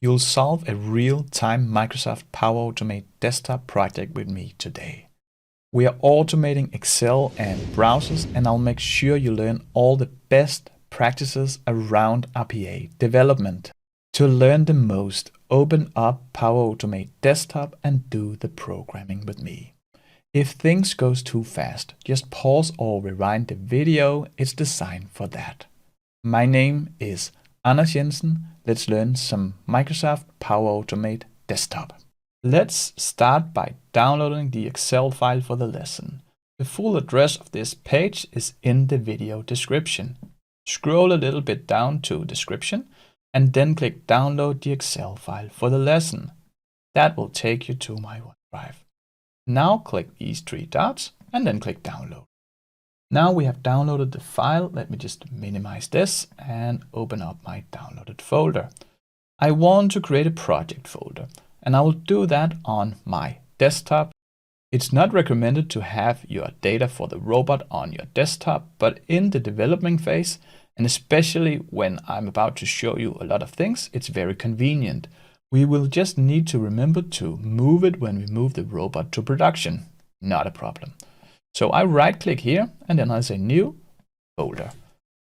You'll solve a real-time Microsoft Power Automate desktop project with me today. We are automating Excel and browsers, and I'll make sure you learn all the best practices around RPA development. To learn the most, open up Power Automate desktop and do the programming with me. If things goes too fast, just pause or rewind the video. It's designed for that. My name is Jensen. Let's learn some Microsoft Power Automate desktop. Let's start by downloading the Excel file for the lesson. The full address of this page is in the video description. Scroll a little bit down to description and then click download the Excel file for the lesson. That will take you to my OneDrive. Now click these three dots and then click download. Now we have downloaded the file. Let me just minimize this and open up my downloaded folder. I want to create a project folder, and I will do that on my desktop. It's not recommended to have your data for the robot on your desktop, but in the development phase, and especially when I'm about to show you a lot of things, it's very convenient. We will just need to remember to move it when we move the robot to production. Not a problem. So I right click here and then I say new folder.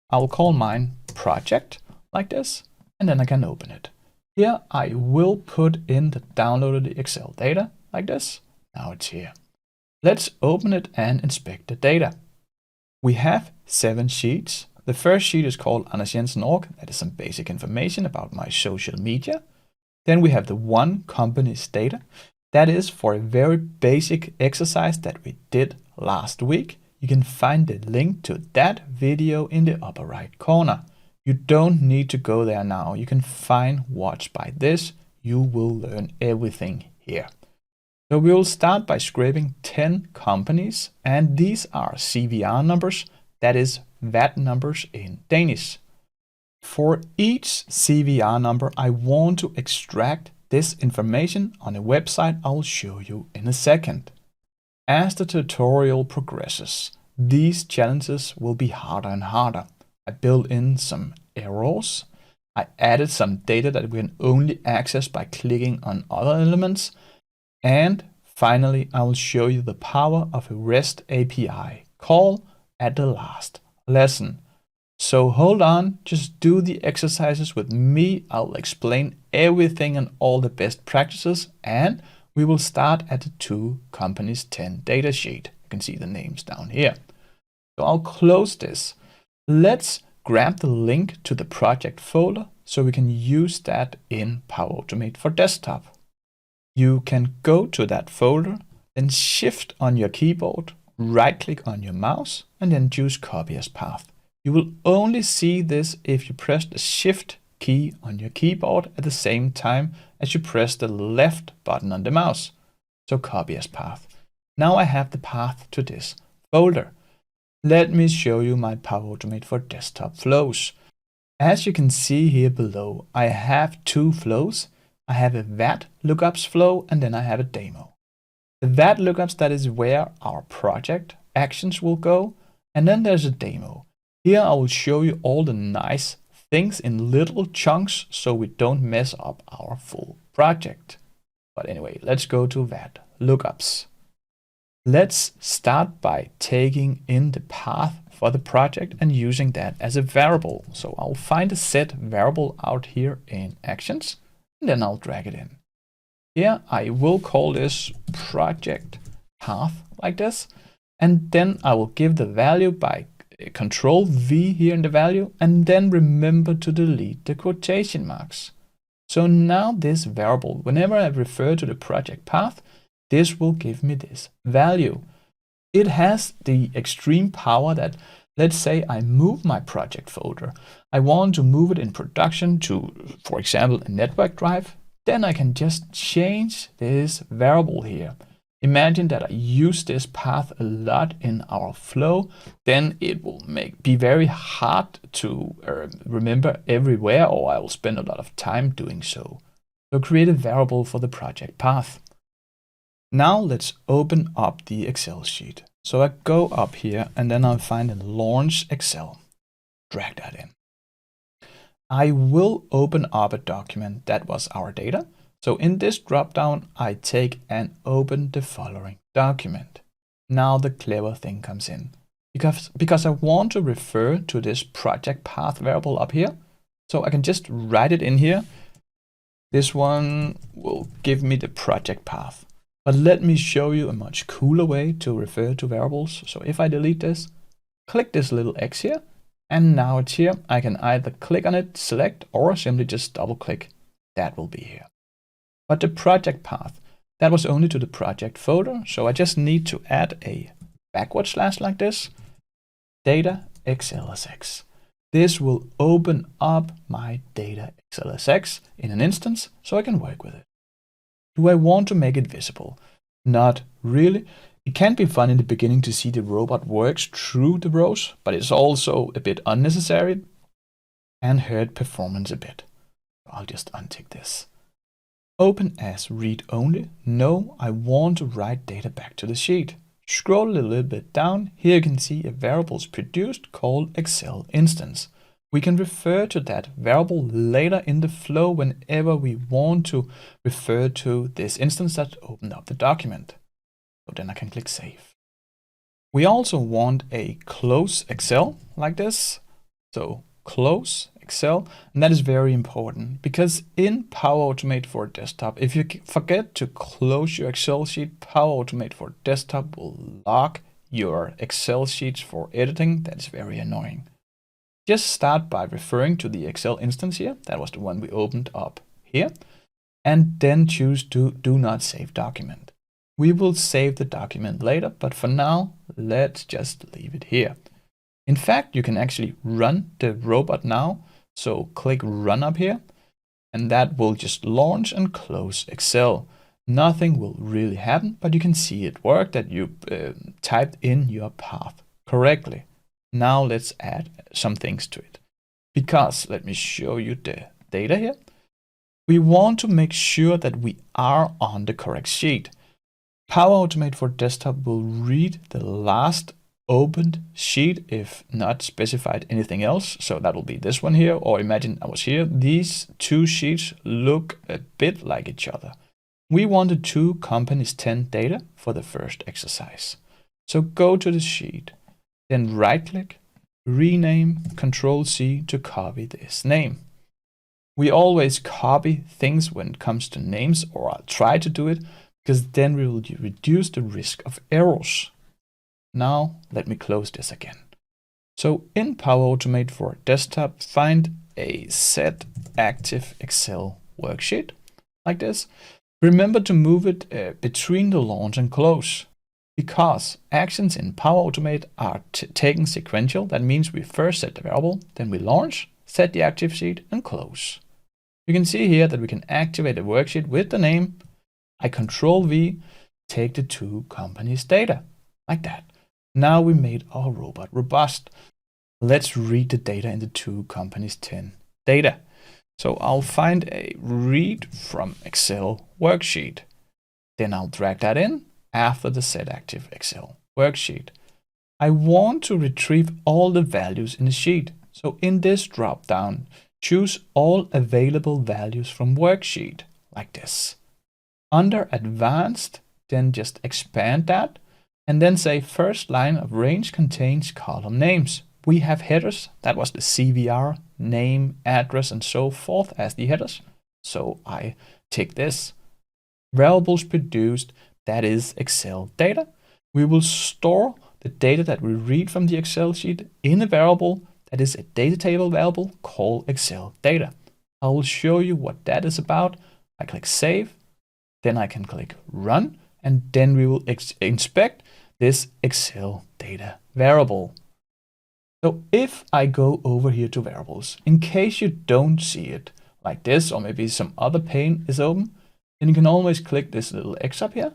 I will call mine project like this, and then I can open it. Here I will put in the downloaded Excel data like this. Now it's here. Let's open it and inspect the data. We have 7 sheets. The first sheet is called Jensen.org. That is some basic information about my social media. Then we have the one company's data. That is for a very basic exercise that we did last week. You can find the link to that video in the upper right corner. You don't need to go there now. You can find watch by this. You will learn everything here. So we will start by scraping 10 companies, and these are CVR numbers. That is VAT numbers in Danish. For each CVR number, I want to extract this information on a website I'll show you in a second. As the tutorial progresses, these challenges will be harder and harder. I built in some errors. I added some data that we can only access by clicking on other elements. And finally, I will show you the power of a REST API call at the last lesson. So hold on, just do the exercises with me. I'll explain everything and all the best practices, and we will start at the 2 companies 10 data sheet. You can see the names down here. So I'll close this. Let's grab the link to the project folder so we can use that in Power Automate for desktop. You can go to that folder, then shift on your keyboard, right click on your mouse, and then choose copy as path. You will only see this if you press the shift key on your keyboard at the same time as you press the left button on the mouse. So copy as path. Now I have the path to this folder. Let me show you my Power Automate for desktop flows. As you can see here below, I have 2 flows. I have a VAT lookups flow, and then I have a demo. The VAT lookups, that is where our project actions will go. And then there's a demo. Here I will show you all the nice things in little chunks so we don't mess up our full project. But anyway, let's go to VAT lookups. Let's start by taking in the path for the project and using that as a variable. So I'll find a set variable out here in actions, and then I'll drag it in. Here I will call this project path like this, and then I will give the value by Control V here in the value, and then remember to delete the quotation marks. So now this variable, whenever I refer to the project path, this will give me this value. It has the extreme power that, let's say I move my project folder. I want to move it in production to, for example, a network drive. Then I can just change this variable here. Imagine that I use this path a lot in our flow, then it will be very hard to remember everywhere, or I will spend a lot of time doing so. So create a variable for the project path. Now let's open up the Excel sheet. So I go up here and then I'll find a launch Excel. Drag that in. I will open up a document that was our data. So in this dropdown, I take and open the following document. Now the clever thing comes in. Because I want to refer to this project path variable up here, so I can just write it in here. This one will give me the project path. But let me show you a much cooler way to refer to variables. So if I delete this, click this little X here, and now it's here. I can either click on it, select, or simply just double click. That will be here. But the project path, that was only to the project folder. So I just need to add a backward slash like this. Data XLSX. This will open up my data XLSX in an instance so I can work with it. Do I want to make it visible? Not really. It can be fun in the beginning to see the robot works through the rows, but it's also a bit unnecessary and hurt performance a bit. I'll just untick this. Open as read only. No, I want to write data back to the sheet. Scroll a little bit down. Here you can see a variables produced called Excel instance. We can refer to that variable later in the flow whenever we want to refer to this instance that opened up the document. So then I can click save. We also want a close Excel like this. So close Excel, and that is very important because in Power Automate for Desktop, if you forget to close your Excel sheet, Power Automate for Desktop will lock your Excel sheets for editing. That is very annoying. Just start by referring to the Excel instance here. That was the one we opened up here. And then choose to do not save document. We will save the document later, but for now, let's just leave it here. In fact, you can actually run the robot now. So click run up here, and that will just launch and close Excel. Nothing will really happen, but you can see it worked, that you typed in your path correctly. Now let's add some things to it. Because let me show you the data here. We want to make sure that we are on the correct sheet. Power Automate for Desktop will read the last opened sheet if not specified anything else. So that will be this one here, or imagine I was here. These two sheets look a bit like each other. We want the two companies 10 data for the first exercise. So go to the sheet, then right click, rename, Control C to copy this name. We always copy things when it comes to names, or I'll try to do it, because then we will reduce the risk of errors. Now let me close this again. So in Power Automate for Desktop, find a set active Excel worksheet like this. Remember to move it between the launch and close, because actions in Power Automate are taken sequential. That means we first set the variable, then we launch, set the active sheet, and close. You can see here that we can activate a worksheet with the name. I Control V, take the two companies' data, like that. Now we made our robot robust. Let's read the data in the two companies 10 data. So I'll find a read from Excel worksheet. Then I'll drag that in after the set active Excel worksheet. I want to retrieve all the values in the sheet. So in this drop down, choose all available values from worksheet like this. Under advanced, then just expand that and then say first line of range contains column names. We have headers. That was the CVR, name, address, and so forth as the headers. So I tick this. Variables produced, that is Excel data. We will store the data that we read from the Excel sheet in a variable that is a DataTable variable called Excel data. I will show you what that is about. I click save, then I can click run, and then we will inspect this Excel data variable. So if I go over here to variables, in case you don't see it like this, or maybe some other pane is open, then you can always click this little X up here.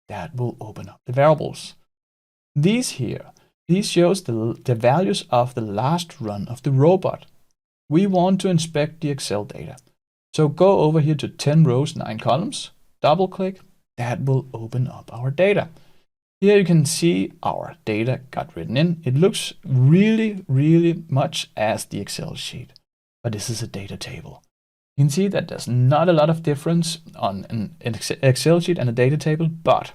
That will open up the variables. These here, these shows the values of the last run of the robot. We want to inspect the Excel data. So go over here to 10 rows, 9 columns, double click, that will open up our data. Here you can see our data got written in. It looks really much as the Excel sheet. but this is a data table. You can see that there's not a lot of difference on an Excel sheet and a data table, but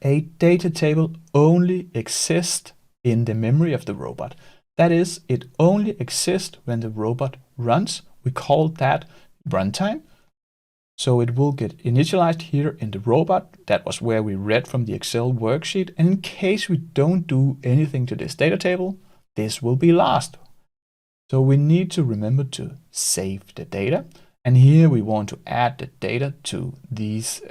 a data table only exists in the memory of the robot. That is, it only exists when the robot runs. We call that runtime. So it will get initialized here in the robot. That was where we read from the Excel worksheet. And in case we don't do anything to this data table, this will be lost. So we need to remember to save the data. And here we want to add the data to these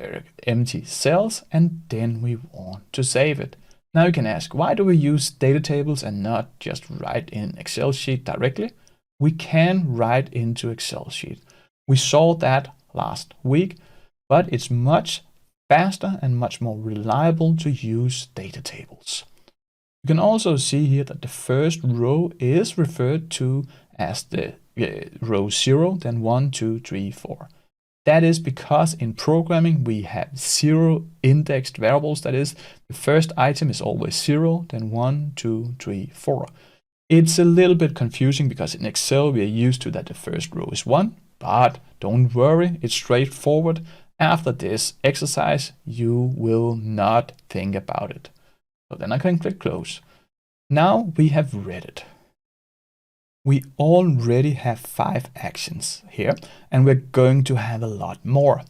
empty cells, and then we want to save it. Now you can ask, why do we use data tables and not just write in Excel sheet directly? We can write into Excel sheet. We saw that last week, but it's much faster and much more reliable to use data tables. You can also see here that the first row is referred to as the row 0, then 1, 2, 3, 4. That is because in programming we have 0 indexed variables. That is, the first item is always 0, then 1, 2, 3, 4. It's a little bit confusing because in Excel we are used to that the first row is 1, but don't worry, it's straightforward. After this exercise, you will not think about it. So then I can click close. Now we have read it. We already have 5 actions here, and we're going to have a lot more.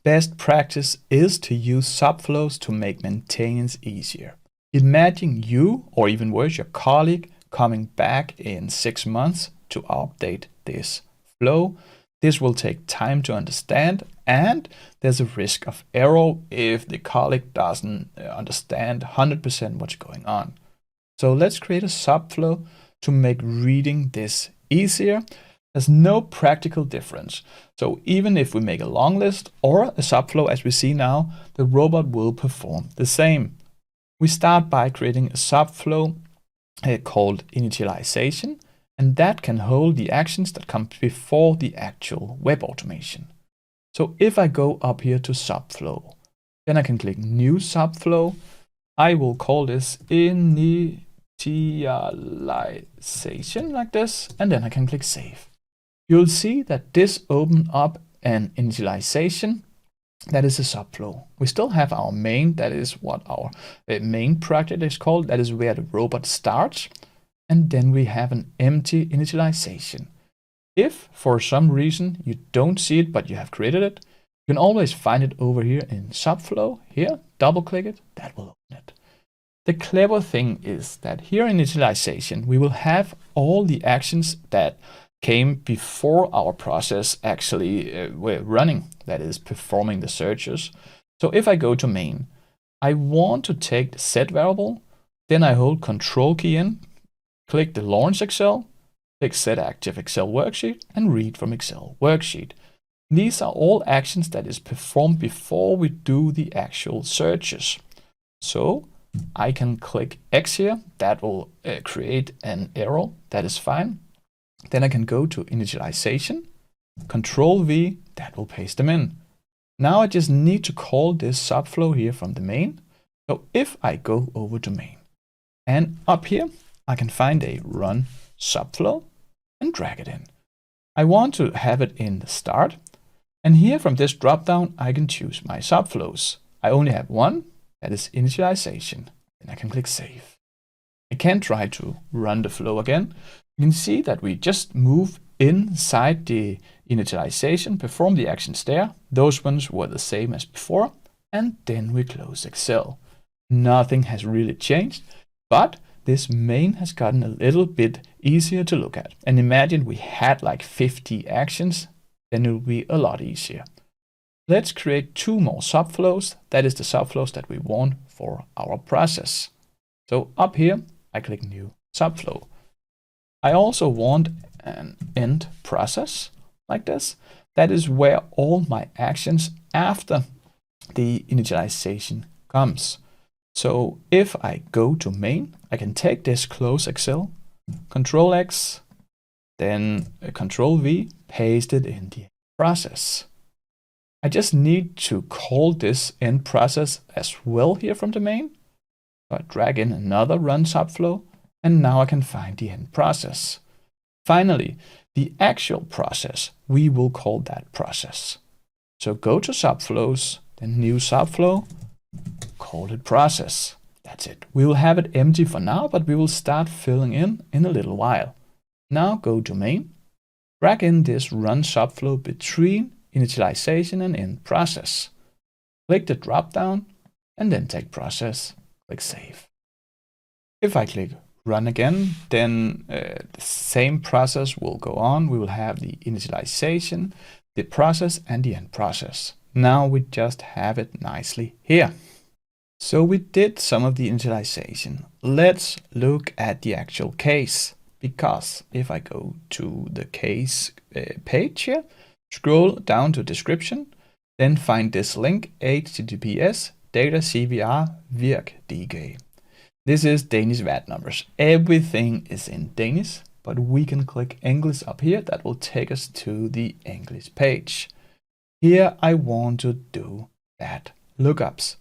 Best practice is to use subflows to make maintenance easier. Imagine you, or even worse, your colleague, coming back in 6 months to update this flow. This will take time to understand, and there's a risk of error if the colleague doesn't understand 100% what's going on. So let's create a subflow to make reading this easier. There's no practical difference. So even if we make a long list or a subflow as we see now, the robot will perform the same. We start by creating a subflow called initialization, and that can hold the actions that come before the actual web automation. So if I go up here to subflow, then I can click new subflow. I will call this initialization like this, and then I can click save. You'll see that this opens up an initialization. That is a subflow. We still have our main, that is what our main project is called. That is where the robot starts. And then we have an empty initialization. If for some reason you don't see it, but you have created it, you can always find it over here in subflow. Here, double click it, that will open it. The clever thing is that here in initialization, we will have all the actions that came before our process actually were running, that is performing the searches. So if I go to main, I want to take the set variable, then I hold Control key in, click the Launch Excel, click Set Active Excel Worksheet, and read from Excel Worksheet. These are all actions that is performed before we do the actual searches. So I can click X here, that will create an arrow, that is fine. Then I can go to initialization, Control V, that will paste them in. Now I just need to call this subflow here from the main. So if I go over to main, and up here, I can find a run subflow and drag it in. I want to have it in the start. And here from this dropdown, I can choose my subflows. I only have one, that is initialization. And I can click save. I can try to run the flow again. You can see that we just move inside the initialization, perform the actions there. Those ones were the same as before. And then we close Excel. Nothing has really changed, but this main has gotten a little bit easier to look at. And imagine we had like 50 actions, then it will be a lot easier. Let's create 2 more subflows. That is the subflows that we want for our process. So up here, I click new subflow. I also want an end process like this. That is where all my actions after the initialization comes. So if I go to main, I can take this close Excel, Control X, then Control V, paste it in the process. I just need to call this end process as well here from the main. So I drag in another run subflow, and now I can find the end process. Finally, The actual process, we will call that process. So go to subflows, then new subflow, call it process. That's it. We will have it empty for now, but we will start filling in a little while. Now go to main, drag in this run subflow between initialization and end process. Click the drop down and then take process, click save. If I click run again, then the same process will go on. We will have the initialization, the process and the end process. Now we just have it nicely here. So we did some of the initialization. Let's look at the actual case, because if I go to the case page here, scroll down to description, then find this link, https datacvr virk.dk. This is Danish VAT numbers. Everything is in Danish, but we can click English up here. That will take us to the English page. Here I want to do VAT lookups.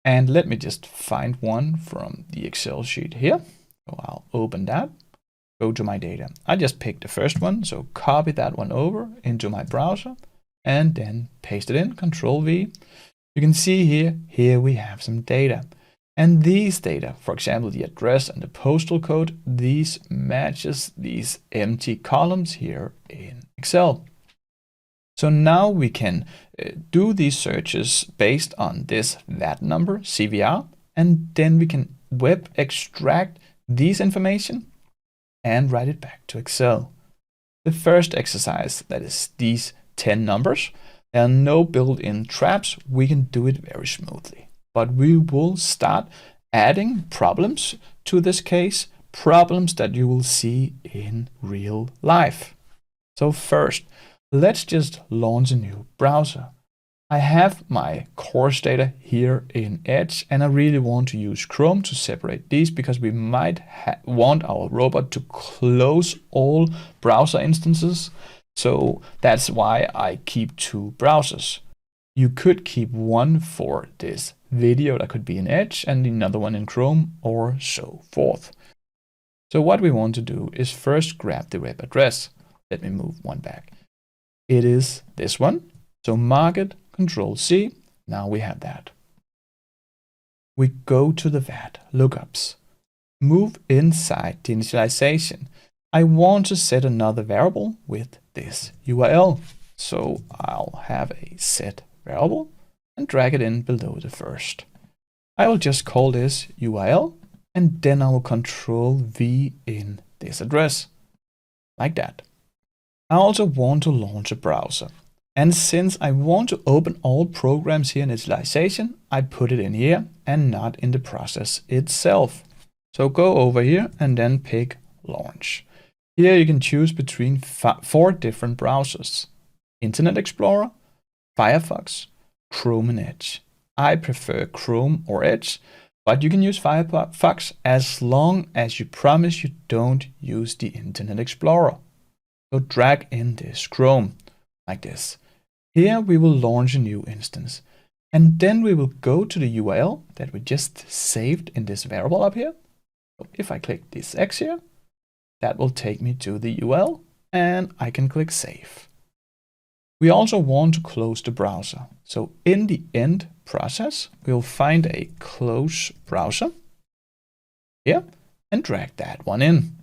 And let me just find one from the Excel sheet here. So I'll open that, go to my data. I just picked the first one, so copy that one over into my browser and then paste it in, Control V. You can see here we have some data. And these data, for example, the address and the postal code, these matches these empty columns here in Excel. So now we can do these searches based on this VAT number, CVR, and then we can web extract these information and write it back to Excel. The first exercise, that is these 10 numbers, there are no built-in traps. We can do it very smoothly. But we will start adding problems to this case, problems that you will see in real life. So first, let's just launch a new browser. I have my course data here in Edge, and I really want to use Chrome to separate these because we might want our robot to close all browser instances. So that's why I keep two browsers. You could keep one for this video that could be in Edge and another one in Chrome or so forth. So what we want to do is first grab the web address. Let me move one back. It is this one. So mark it, Control C. Now we have that. We go to the VAT lookups. Move inside the initialization. I want to set another variable with this URL. So I'll have a set variable and drag it in below the first. I will just call this URL and then I will Control V in this address, like that. I also want to launch a browser. And since I want to open all programs here in initialization, I put it in here and not in the process itself. So go over here and then pick Launch. Here you can choose between 4 different browsers: Internet Explorer, Firefox, Chrome and Edge. I prefer Chrome or Edge, but you can use Firefox as long as you promise you don't use the Internet Explorer. So drag in this Chrome, like this. Here we will launch a new instance, and then we will go to the URL that we just saved in this variable up here. So if I click this X here, that will take me to the URL, and I can click Save. We also want to close the browser. So in the end process, we'll find a close browser here and drag that one in.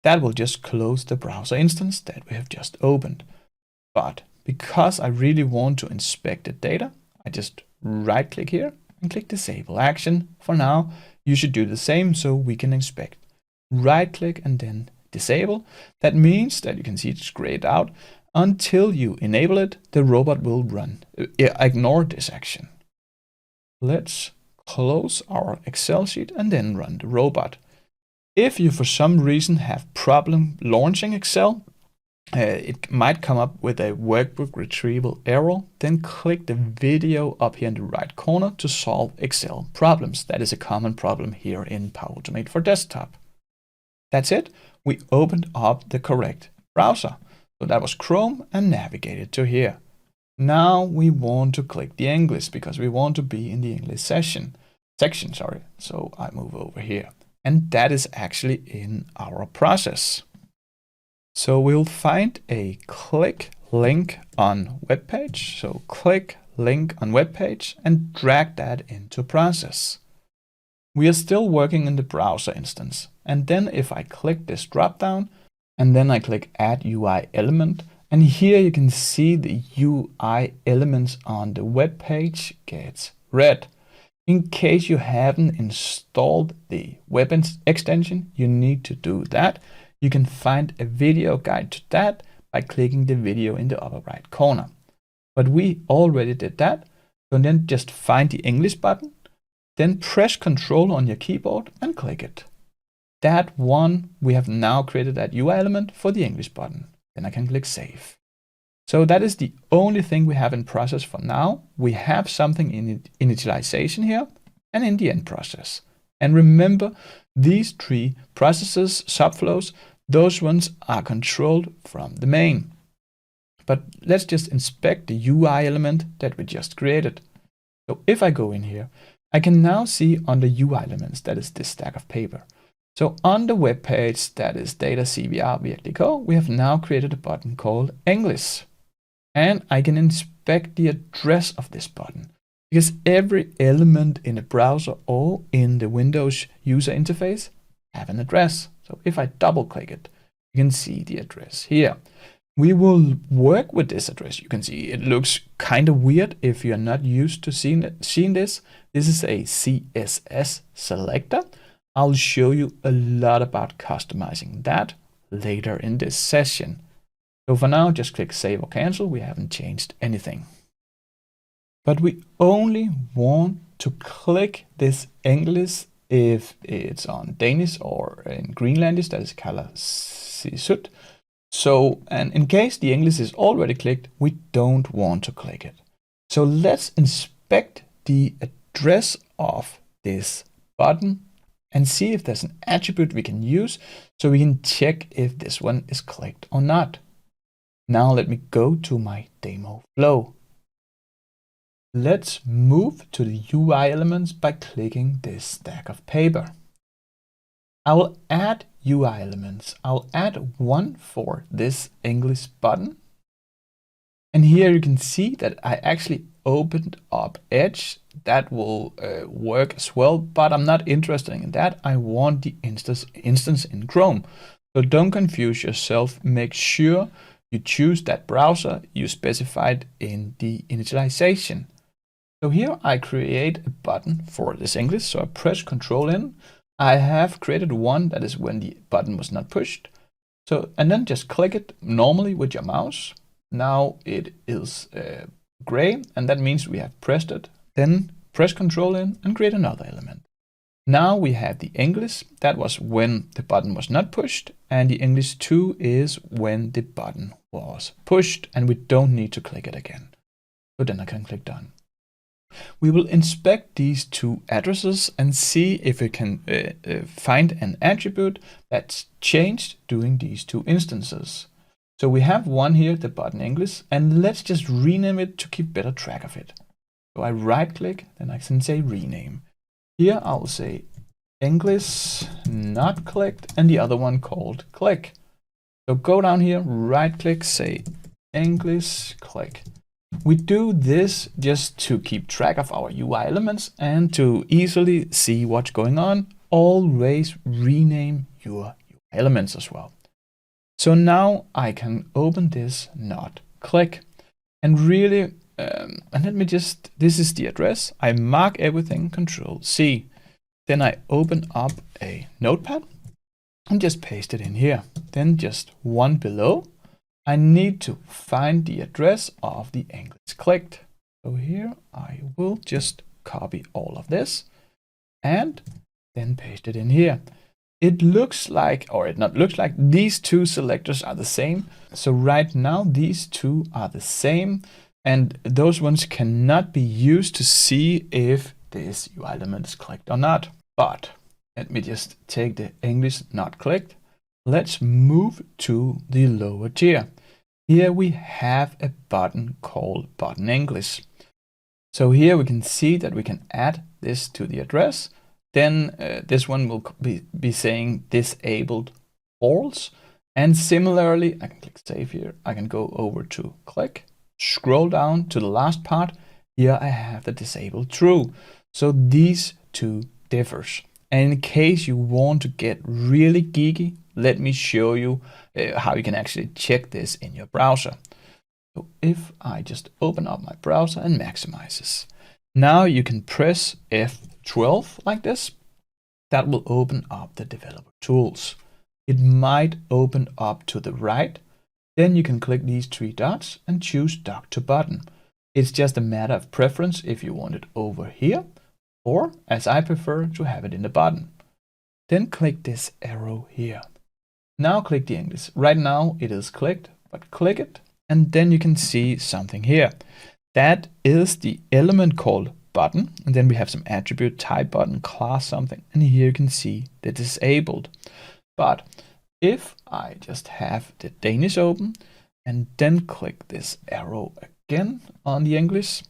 That will just close the browser instance that we have just opened. But because I really want to inspect the data, I just right click here and click Disable Action. For now, you should do the same so we can inspect. Right click and then Disable. That means that you can see it's grayed out. Until you enable it, the robot will ignore this action. Let's close our Excel sheet and then run the robot. If you for some reason have problem launching Excel, it might come up with a workbook retrieval error, then click the video up here in the right corner to solve Excel problems. That is a common problem here in Power Automate for Desktop. That's it. We opened up the correct browser. So that was Chrome and navigated to here. Now we want to click the English because we want to be in the English section. So I move over here. And that is actually in our process. So we'll find a click link on web page. So click link on web page and drag that into process. We are still working in the browser instance. And then if I click this drop down and then I click add UI element, and here you can see the UI elements on the web page gets red. In case you haven't installed the web extension, you need to do that. You can find a video guide to that by clicking the video in the upper right corner. But we already did that. So then just find the English button, then press Ctrl on your keyboard and click it. That one, we have now created that UI element for the English button. Then I can click Save. So that is the only thing we have in process for now. We have something in initialization here and in the end process. And remember, these three processes, subflows, those ones are controlled from the main. But let's just inspect the UI element that we just created. So if I go in here, I can now see on the UI elements, that is this stack of paper. So on the web page, that is data CVR virkelig, we have now created a button called English. And I can inspect the address of this button because every element in a browser or in the Windows user interface have an address. So if I double click it, you can see the address here. We will work with this address. You can see it looks kind of weird if you're not used to seeing this. This is a CSS selector. I'll show you a lot about customizing that later in this session. So for now, just click Save or Cancel. We haven't changed anything. But we only want to click this English if it's on Danish or in Greenlandish, that is kalder sisut. So, and in case the English is already clicked, we don't want to click it. So let's inspect the address of this button and see if there's an attribute we can use so we can check if this one is clicked or not. Now let me go to my demo flow. Let's move to the UI elements by clicking this stack of paper. I will add UI elements. I'll add one for this English button. And here you can see that I actually opened up Edge. That will work as well, but I'm not interested in that. I want the instance in Chrome. So don't confuse yourself. Make sure you choose that browser you specified in the initialization. So here I create a button for this English. So I press Ctrl N. I have created one that is when the button was not pushed. So, and then just click it normally with your mouse. Now it is gray, and that means we have pressed it. Then press Ctrl N and create another element. Now we have the English. That was when the button was not pushed, and the English 2 is when the button was pushed, and we don't need to click it again. So then I can click Done. We will inspect these two addresses and see if we can find an attribute that's changed during these two instances. So we have one here, the button English, and let's just rename it to keep better track of it. So I right click, then I can say rename. Here I'll say English not clicked and the other one called click. So go down here, right click, say English click. We do this just to keep track of our UI elements and to easily see what's going on. Always rename your UI elements as well. So now I can open this not click and really, and let me just, this is the address. I mark everything, Control C. Then I open up a notepad and just paste it in here. Then just one below. I need to find the address of the English clicked. So here I will just copy all of this and then paste it in here. It looks like, or it not looks like, these two selectors are the same. So right now these two are the same, and those ones cannot be used to see if this UI element is clicked or not. But let me just take the English not clicked. Let's move to the lower tier. Here we have a button called button English. So here we can see that we can add this to the address. Then this one will be saying disabled false. And similarly, I can click save here. I can go over to click, scroll down to the last part. Here I have the disable true. So these two differs. And in case you want to get really geeky, let me show you how you can actually check this in your browser. So if I just open up my browser and maximize this, now you can press F12 like this. That will open up the developer tools. It might open up to the right. Then you can click these three dots and choose dock to button. It's just a matter of preference if you want it over here, or as I prefer to have it in the button. Then click this arrow here. Now click the English. Right now it is clicked, but click it and then you can see something here. That is the element called button, and then we have some attribute, type button, class something, and here you can see the disabled. But if I just have the Danish open and then click this arrow again on the English,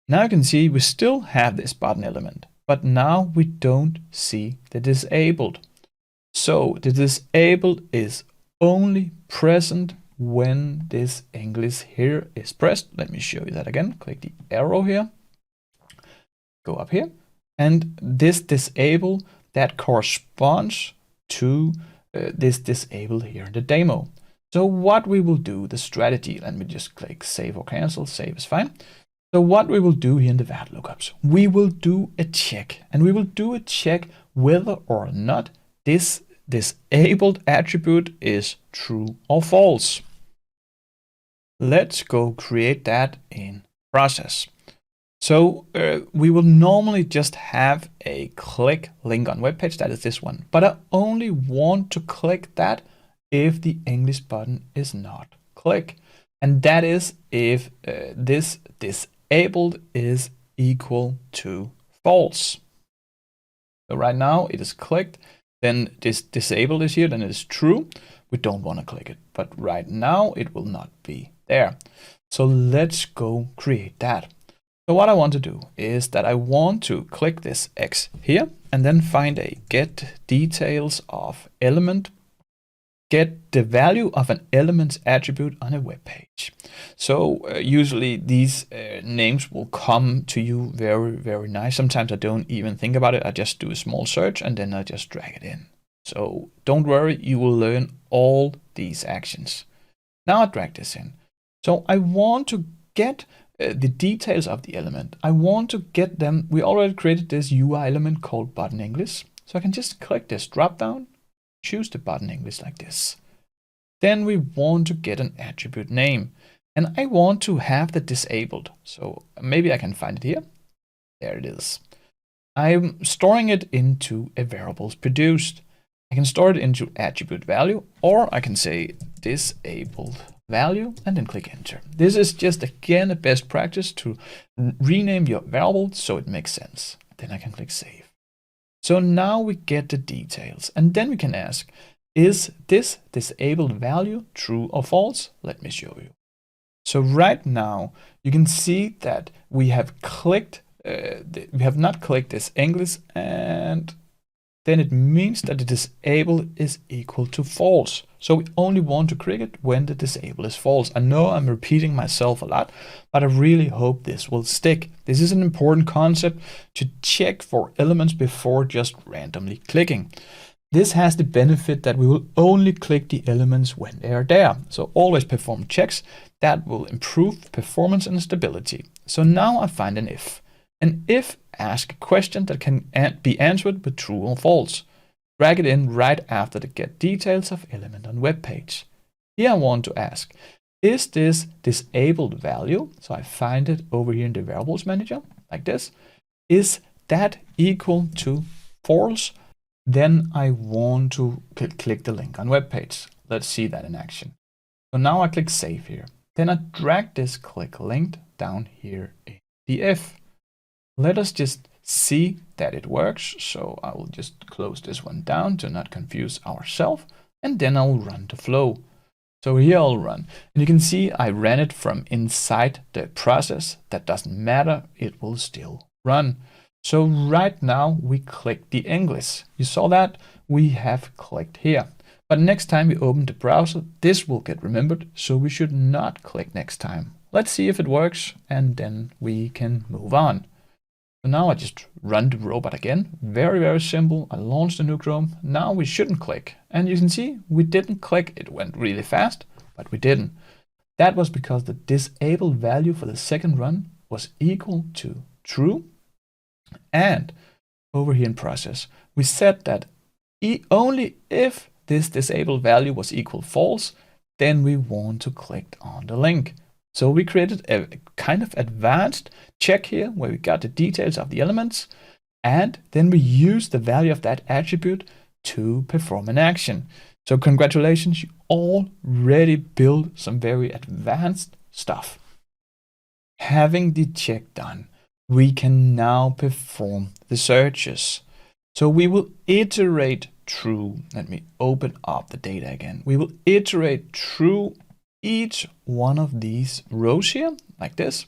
now you can see we still have this button element, but now we don't see the disabled. So the disabled is only present when this English here is pressed. Let me show you that again. Click the arrow here, go up here, and this disable, that corresponds to this disabled here in the demo. So what we will do, the strategy, let me just click save or cancel. Save is fine. So what we will do here in the VAT lookups, we will do a check, and we will do a check whether or not this disabled attribute is true or false. Let's go create that in process. So we will normally just have a click link on web page, that is this one, but I only want to click that if the English button is not clicked, and that is if this disabled is equal to false. So right now it is clicked, then this disabled is here, then it is true. We don't want to click it, but right now it will not be there. So let's go create that. So what I want to do is that I want to click this X here and then find a get details of element, get the value of an element's attribute on a web page. So usually these names will come to you very, very nice. Sometimes I don't even think about it. I just do a small search and then I just drag it in. So don't worry, you will learn all these actions. Now I drag this in. So I want to get the details of the element. I want to get them. We already created this UI element called button English. So I can just click this drop down, choose the button English like this. Then we want to get an attribute name, and I want to have the disabled. So maybe I can find it here. There it is. I'm storing it into a variables produced. I can store it into attribute value, or I can say disabled value and then click enter. This is just again a best practice to rename your variable so it makes sense. Then I can click save. So now we get the details, and then we can ask, is this disabled value true or false? Let me show you. So right now you can see that we have clicked, we have not clicked this English, and then it means that the disabled is equal to false. So we only want to click it when the disabled is false. I know I'm repeating myself a lot, but I really hope this will stick. This is an important concept to check for elements before just randomly clicking. This has the benefit that we will only click the elements when they are there. So always perform checks. That will improve performance and stability. So now I find an if. An if asks a question that can be answered with true or false. Drag it in right after the get details of element on web page. Here I want to ask, is this disabled value? So I find it over here in the variables manager like this. Is that equal to false? Then I want to click the link on web page. Let's see that in action. So now I click save here. Then I drag this click link down here in the if. Let us just see that it works. So I will just close this one down to not confuse ourselves, and then I'll run the flow. So here I'll run, and you can see I ran it from inside the process. That doesn't matter, it will still run. So right now we click the English. You saw that we have clicked here, But next time we open the browser, this will get remembered, so we should not click next time. Let's see if it works, and then we can move on. So now I just run the robot again. Very, very simple. I launched a new Chrome. Now we shouldn't click. And you can see we didn't click. It went really fast, but we didn't. That was because the disabled value for the second run was equal to true. And over here in process, we said that only if this disabled value was equal false, then we want to click on the link. So we created a kind of advanced check here where we got the details of the elements, and then we use the value of that attribute to perform an action. So congratulations, you already built some very advanced stuff. Having the check done, we can now perform the searches. So we will iterate through, let me open up the data again. We will iterate through each one of these rows here, like this.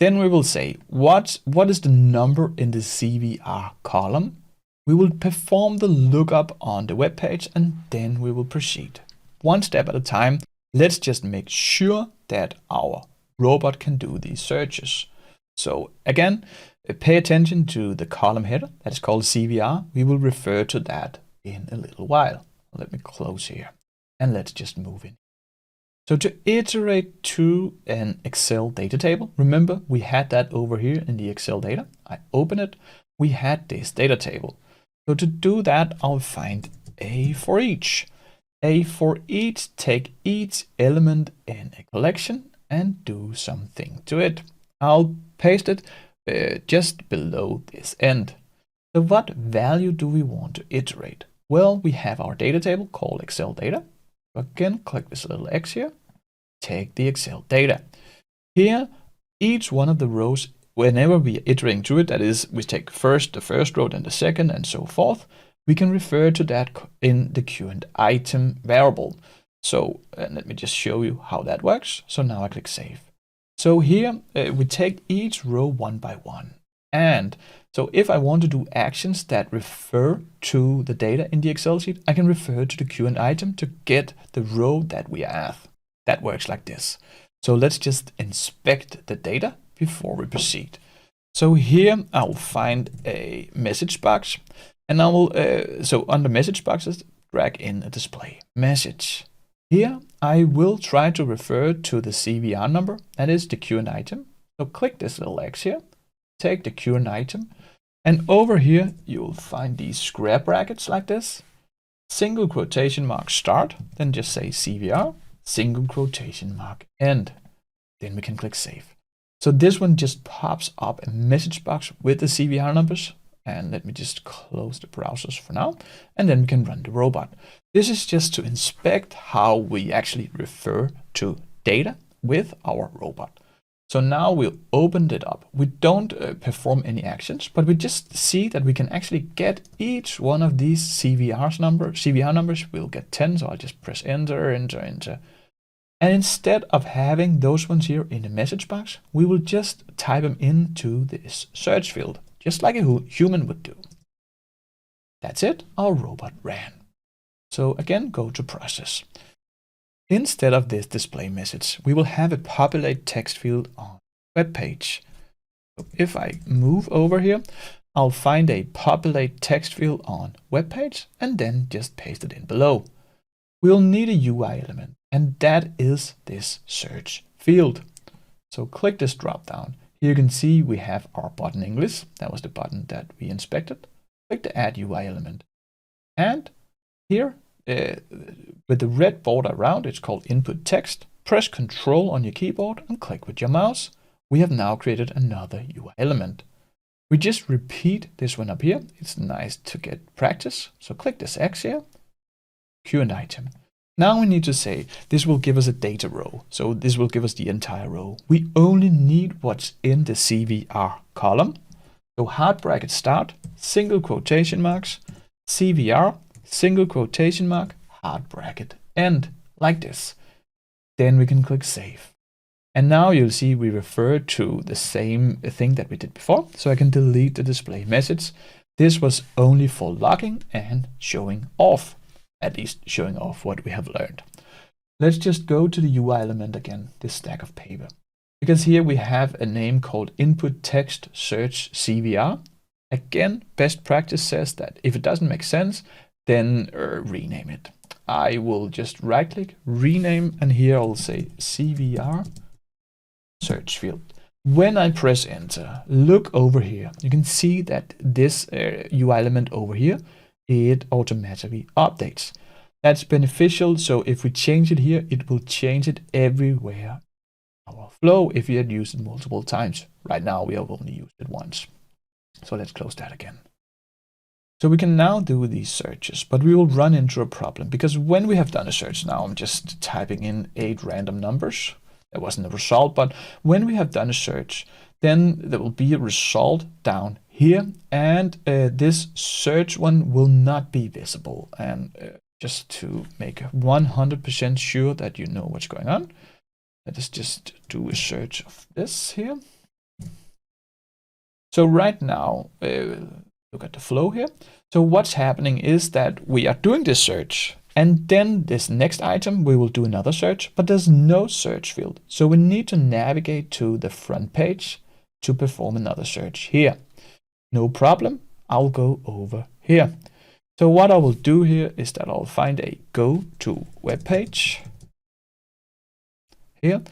Then we will say, what is the number in the CVR column? We will perform the lookup on the web page, and then we will proceed. One step at a time. Let's just make sure that our robot can do these searches. So again, pay attention to the column header that is called CVR. We will refer to that in a little while. Let me close here and let's just move in. So to iterate to an Excel data table, remember we had that over here in the Excel data. I open it, we had this data table. So to do that, I'll find a for each. A for each, take each element in a collection and do something to it. I'll paste it just below this end. So what value do we want to iterate? Well, we have our data table called Excel data. Again, click this little X here, take the Excel data. Here, each one of the rows, whenever we are iterating through it, that is, we take first the first row, then the second, and so forth, we can refer to that in the current item variable. So let me just show you how that works. So now I click save. So here we take each row one by one. And so if I want to do actions that refer to the data in the Excel sheet, I can refer to the current item to get the row that we are at. That works like this. So let's just inspect the data before we proceed. So here I'll find a message box, and I will, so under message boxes, drag in a display message. Here I will try to refer to the CVR number, that is the current item. So click this little X here, take the current item, and over here you will find these square brackets like this, single quotation mark start, then just say CVR, single quotation mark end. Then we can click save. So this one just pops up a message box with the CVR numbers. And let me just close the browsers for now, and then we can run the robot. This is just to inspect how we actually refer to data with our robot. So now we'll open it up. We don't perform any actions, but we just see that we can actually get each one of these CVR numbers. We'll get 10, so I'll just press enter, enter, enter. And instead of having those ones here in the message box, we will just type them into this search field, just like a human would do. That's it, our robot ran. So again, go to process. Instead of this display message, we will have a populate text field on web page. So if I move over here, I'll find a populate text field on web page and then just paste it in below. We'll need a UI element, and that is this search field. So click this drop down. Here you can see we have our button English. That was the button that we inspected. Click the add UI element. And here, with the red border around, it's called input text. Press Control on your keyboard and click with your mouse. We have now created another UI element. We just repeat this one up here. It's nice to get practice. So click this X here, current item. Now we need to say this will give us a data row. So this will give us the entire row. We only need what's in the CVR column. So hard bracket start, single quotation marks, CVR, single quotation mark, hard bracket end, like this. Then we can click save. And now you'll see we refer to the same thing that we did before. So I can delete the display message. This was only for logging and showing off. at least showing off what we have learned. Let's just go to the UI element again, this stack of paper. Because here we have a name called input text search CVR. Again, best practice says that if it doesn't make sense, then rename it. I will just right click, rename, and here I'll say CVR search field. When I press enter, look over here. You can see that this UI element over here, it automatically updates. That's beneficial. So if we change it here, it will change it everywhere. Our flow, if we had used it multiple times. Right now we have only used it once. So let's close that again. So we can now do these searches, but we will run into a problem because when we have done a search, now I'm just typing in 8 random numbers. There wasn't a result, but when we have done a search, then there will be a result down here, and this search one will not be visible. And just to make 100% sure that you know what's going on, let us just do a search of this here. So right now, look at the flow here. So what's happening is that we are doing this search, and then this next item, we will do another search, but there's no search field. So we need to navigate to the front page to perform another search here. No problem, I'll go over here. So what I will do here is that I'll find a go to web page here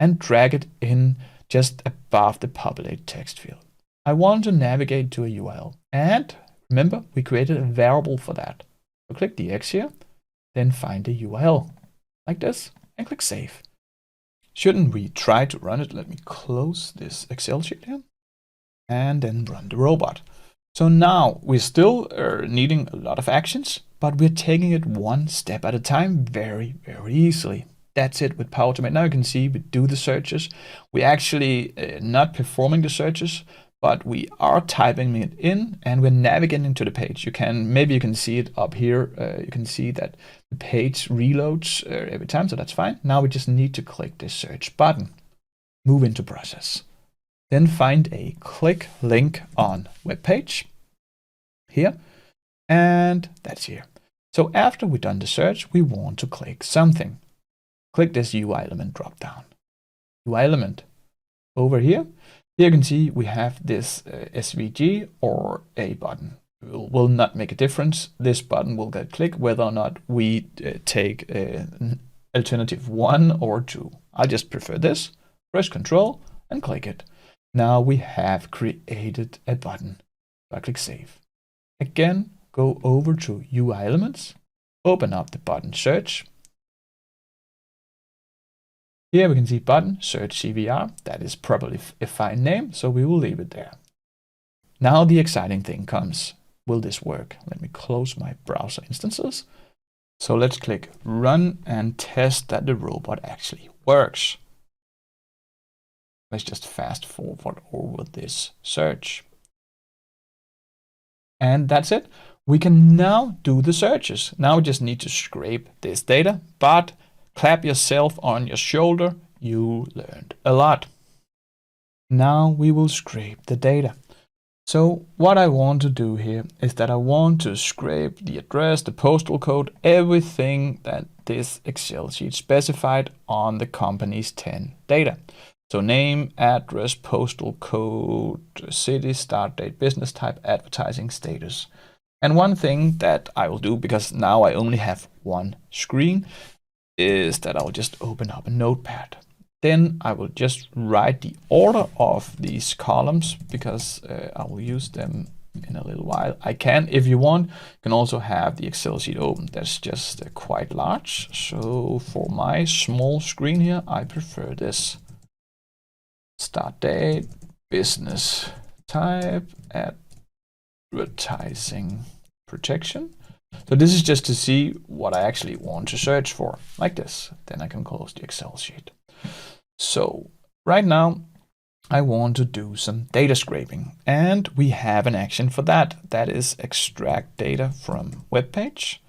and drag it in just above the populated text field. I want to navigate to a URL, and remember, we created a variable for that. So click the X here, then find a URL like this and click save. Shouldn't we try to run it? Let me close this Excel sheet here and then run the robot. So now we're still needing a lot of actions, but we're taking it one step at a time very, very easily. That's it with Power Automate. Now you can see we do the searches. We actually not performing the searches, but we are typing it in and we're navigating to the page. Maybe you can see it up here. You can see that the page reloads every time, so that's fine. Now we just need to click this search button, move into process, then find a click link on web page here, and that's here. So after we've done the search, we want to click something. Click this UI element drop down. UI element over here. Here you can see we have this SVG or a button. It will not make a difference. This button will get clicked whether or not we take alternative 1 or 2. I just prefer this. Press Control and click it. Now we have created a button. So I click Save. Again, go over to UI Elements, open up the button search. Here we can see button search CVR. That is probably a fine name, so we will leave it there. Now the exciting thing comes. Will this work? Let me close my browser instances. So let's click Run and test that the robot actually works. Let's just fast forward over this search. And that's it. We can now do the searches. Now we just need to scrape this data, but clap yourself on your shoulder. You learned a lot. Now we will scrape the data. So what I want to do here is that I want to scrape the address, the postal code, everything that this Excel sheet specified on the company's 10 data. So name, address, postal code, city, start date, business type, advertising status. And one thing that I will do, because now I only have one screen, is that I'll just open up a notepad. Then I will just write the order of these columns because I will use them in a little while. I can, if you want, you can also have the Excel sheet open. That's just quite large. So for my small screen here, I prefer this. Start date, business type, advertising protection. So this is just to see what I actually want to search for, like this. Then I can close the Excel sheet. So right now I want to do some data scraping, and we have an action for that. That is extract data from web page.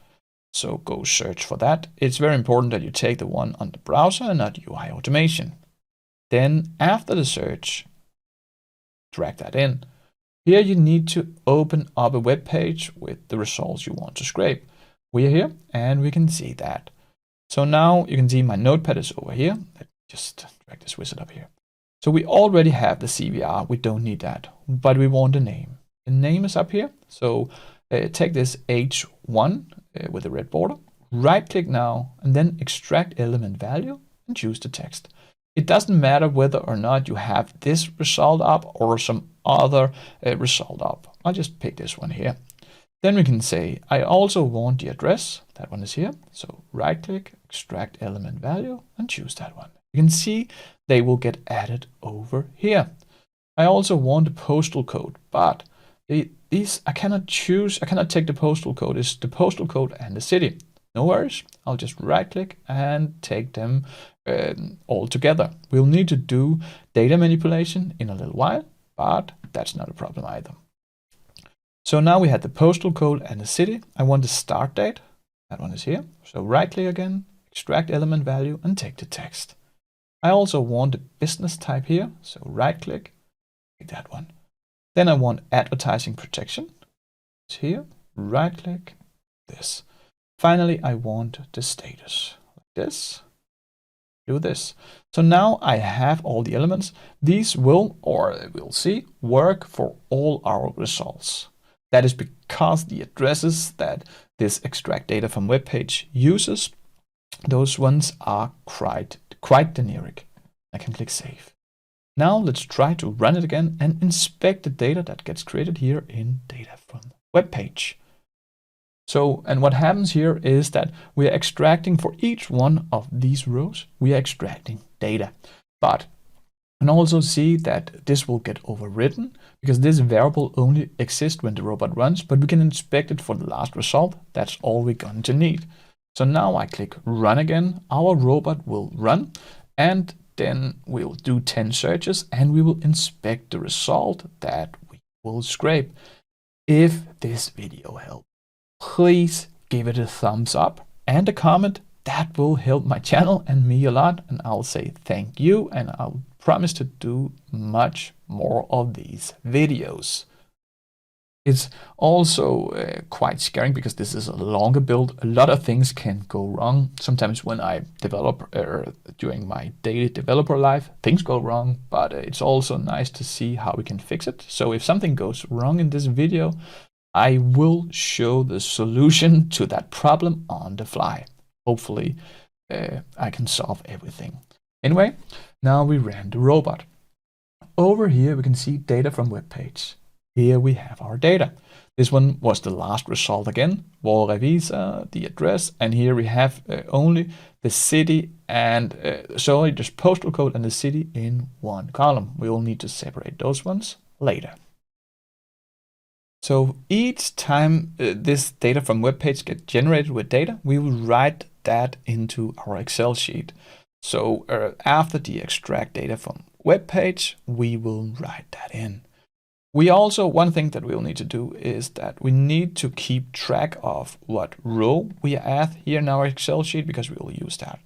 So go search for that. It's very important that you take the one on the browser and not UI automation. Then after the search, drag that in. Here you need to open up a web page with the results you want to scrape. We are here and we can see that. So now you can see my notepad is over here. Let me just drag this wizard up here. So we already have the CVR. We don't need that, but we want a name. The name is up here. So take this H1 with a red border, right click now, and then extract element value and choose the text. It doesn't matter whether or not you have this result up or some other result up. I'll just pick this one here. Then we can say, I also want the address. That one is here. So right click, extract element value, and choose that one. You can see they will get added over here. I also want the postal code, but these I cannot choose. I cannot take the postal code. It's the postal code and the city. No worries. I'll just right click and take them all together. We'll need to do data manipulation in a little while, but that's not a problem either. So now we had the postal code and the city. I want the start date. That one is here. So right click again, extract element value, and take the text. I also want the business type here. So right click, take that one. Then I want advertising protection. It's here, right click, this. Finally, I want the status, like this. Do this. So now I have all the elements. These will, or we'll see, work for all our results. That is because the addresses that this extract data from web page uses, those ones are quite generic. I can click save. Now let's try to run it again and inspect the data that gets created here in data from web page. So, and what happens here is that we are extracting for each one of these rows, we are extracting data. But you can also see that this will get overwritten because this variable only exists when the robot runs, but we can inspect it for the last result. That's all we're going to need. So now I click run again. Our robot will run, and then we'll do 10 searches and we will inspect the result that we will scrape. If this video helped, please give it a thumbs up and a comment. That will help my channel and me a lot, and I'll say thank you, and I'll promise to do much more of these videos. It's also quite scary because this is a longer build. A lot of things can go wrong. Sometimes when I develop during my daily developer life, things go wrong, but it's also nice to see how we can fix it. So if something goes wrong in this video, I will show the solution to that problem on the fly. Hopefully I can solve everything. Anyway, now we ran the robot. Over here we can see data from web page. Here we have our data. This one was the last result again, Vår Visa, the address, and here we have only the city and sorry, just postal code and the city in one column. We will need to separate those ones later. So each time this data from web page gets generated with data, we will write that into our Excel sheet. So after the extract data from web page, we will write that in. We also, one thing that we'll need to do is that we need to keep track of what row we are at here in our Excel sheet, because we will use that.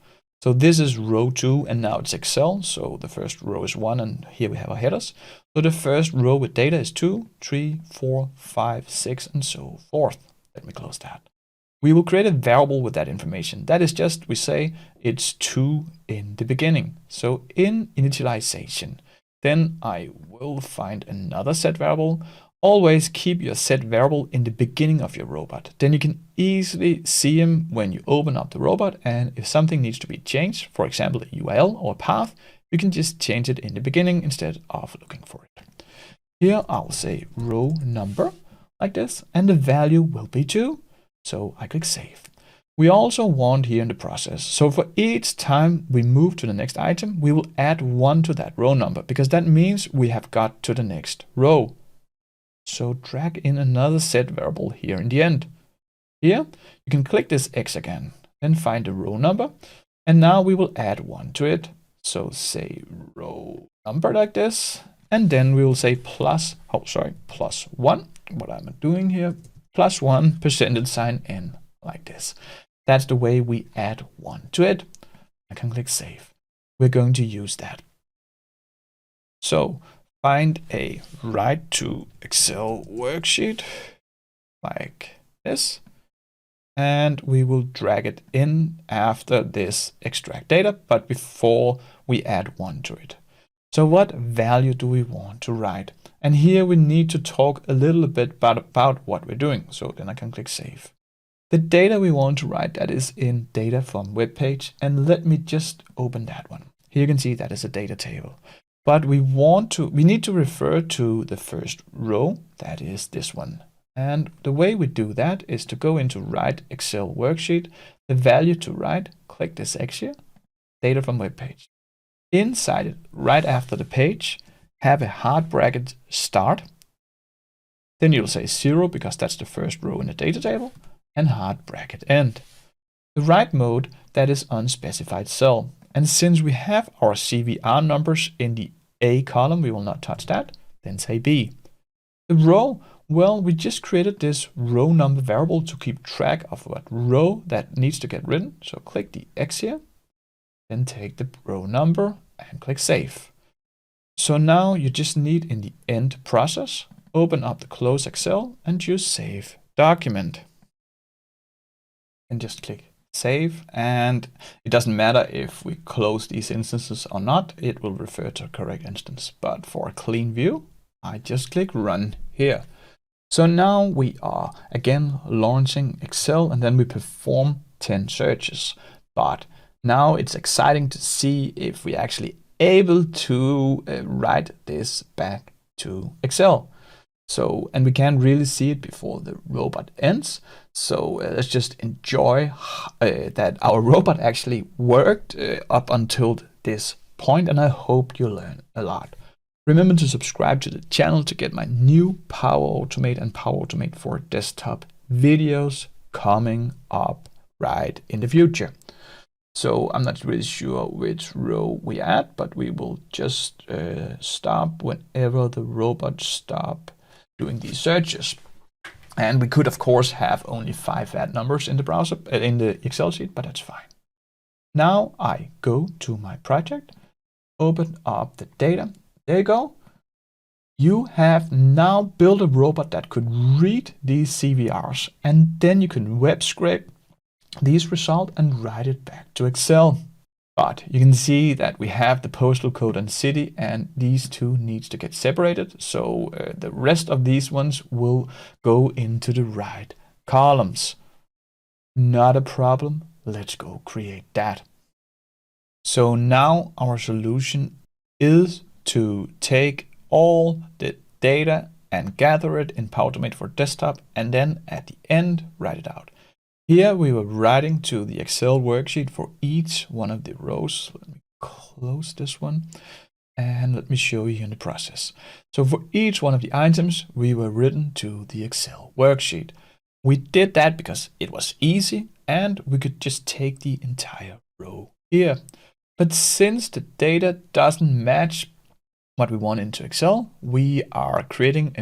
So this is row 2 and now it's Excel. So the first row is 1 and here we have our headers. So the first row with data is 2, 3, 4, 5, 6 and so forth. Let me close that. We will create a variable with that information. That is just, we say it's 2 in the beginning. So in initialization, then I will find another set variable. Always keep your set variable in the beginning of your robot. Then you can easily see him when you open up the robot, and if something needs to be changed, for example, a URL or a path, you can just change it in the beginning instead of looking for it. Here I'll say row number like this, and the value will be 2. So I click save. We also want here in the process, so for each time we move to the next item, we will add 1 to that row number, because that means we have got to the next row. So drag in another set variable here in the end. Here you can click this X again, then find the row number, and now we will add 1 to it. So say row number like this, and then we will say plus 1. What am I doing here? +1 %sign n like this. That's the way we add 1 to it. I can click save. We're going to use that. So find a write to Excel worksheet like this. and we will drag it in after this extract data, but before we add one to it. So what value do we want to write? And here we need to talk a little bit about what we're doing. So then I can click save. The data we want to write, that is in data from web page, and let me just open that one. Here you can see that is a data table. But we need to refer to the first row, that is this one. And the way we do that is to go into Write Excel Worksheet, the value to write, click this X here, data from web page. Inside it, right after the page, have a hard bracket start. Then you'll say 0 because that's the first row in the data table, and hard bracket end. The write mode, that is unspecified cell. And since we have our CVR numbers in the A column, we will not touch that, then say B. The row, well, we just created this row number variable to keep track of what row that needs to get written. So click the X here, then take the row number and click save. So now you just need in the end process, open up the close Excel and choose save document. And just click save, and it doesn't matter if we close these instances or not, it will refer to a correct instance. But for a clean view, I just click run here. So now we are again launching Excel, and then we perform 10 searches. But now it's exciting to see if we're actually able to write this back to Excel. So, and we can't really see it before the robot ends. So let's just enjoy that our robot actually worked up until this point, and I hope you learn a lot. Remember to subscribe to the channel to get my new Power Automate and Power Automate for Desktop videos coming up right in the future. So I'm not really sure which row we're at, but we will just stop whenever the robot stops doing these searches. And we could of course have only 5 add numbers in the browser, in the Excel sheet, but that's fine. Now I go to my project, open up the data. There you go. You have now built a robot that could read these CVRs, and then you can web scrape these results and write it back to Excel. But you can see that we have the postal code and city, and these two needs to get separated. So the rest of these ones will go into the right columns. Not a problem. Let's go create that. So now our solution is to take all the data and gather it in Power Automate for Desktop, and then at the end write it out. Here we were writing to the Excel worksheet for each one of the rows. Let me close this one and let me show you in the process. So for each one of the items, we were written to the Excel worksheet. We did that because it was easy and we could just take the entire row here. But since the data doesn't match what we want into Excel, we are creating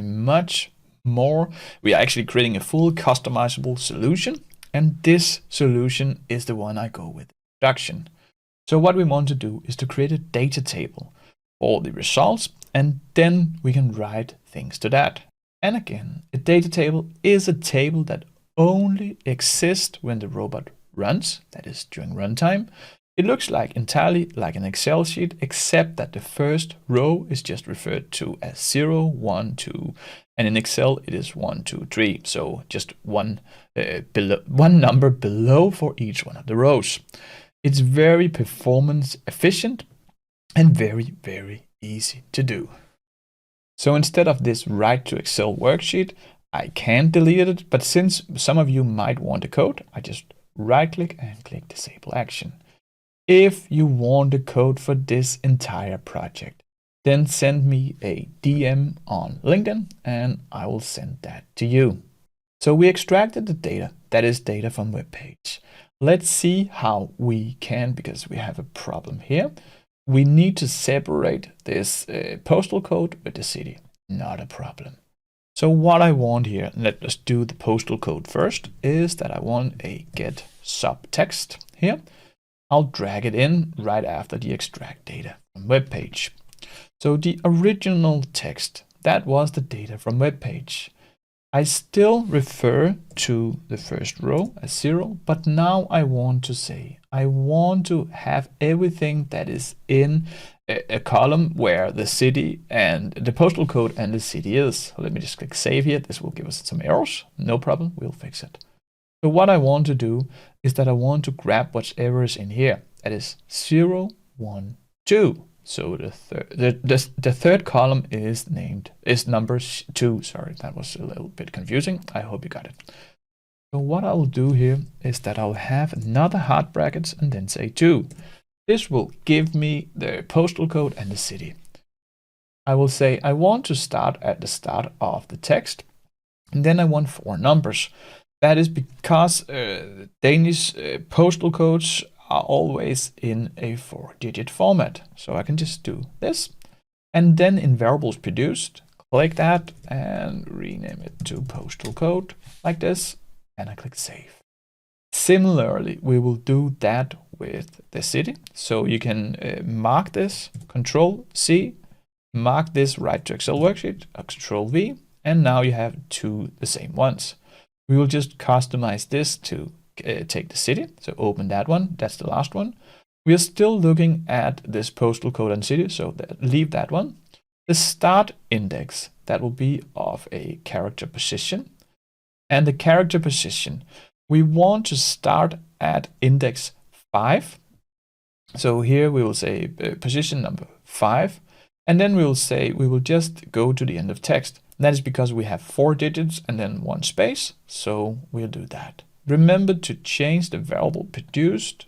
we are actually creating a full customizable solution. And this solution is the one I go with, production. So what we want to do is to create a data table for the results, and then we can write things to that. And again, a data table is a table that only exists when the robot runs, that is during runtime. It looks entirely like an Excel sheet, except that the first row is just referred to as 0, 1, 2, and in Excel it is 1, 2, 3. So just one number below for each one of the rows. It's very performance efficient and very, very easy to do. So instead of this write to Excel worksheet, I can delete it, but since some of you might want a code, I just right click and click disable action. If you want the code for this entire project, then send me a DM on LinkedIn and I will send that to you. So we extracted the data, that is data from web page. Let's see how we can, because we have a problem here. We need to separate this postal code with the city. Not a problem. So what I want here, let us do the postal code first, is that I want a get subtext here. I'll drag it in right after the extract data from web page. So the original text, that was the data from web page. I still refer to the first row as 0, but now I want to say, I want to have everything that is in a column where the city and the postal code and the city is. So let me just click save here. This will give us some errors. No problem, we'll fix it. So what I want to do is that I want to grab whatever is in here. That is 0, 1, 2. So the third column is number 2. Sorry, that was a little bit confusing. I hope you got it. So what I'll do here is that I'll have another hard brackets and then say 2. This will give me the postal code and the city. I will say I want to start at the start of the text, and then I want 4 numbers. That is because Danish postal codes are always in a 4-digit format. So I can just do this. And then in variables produced, click that and rename it to postal code like this. And I click save. Similarly, we will do that with the city. So you can mark this, Control C, mark this right to Excel worksheet, Control V, and now you have 2 the same ones. We will just customize this to take the city. So open that one. That's the last one. We are still looking at this postal code and city. So leave that one. The start index, that will be of a character position. And the character position, we want to start at index 5. So here we will say position number 5. And then we will say we will just go to the end of text. That is because we have 4 digits and then 1 space. So we'll do that. Remember to change the variable produced,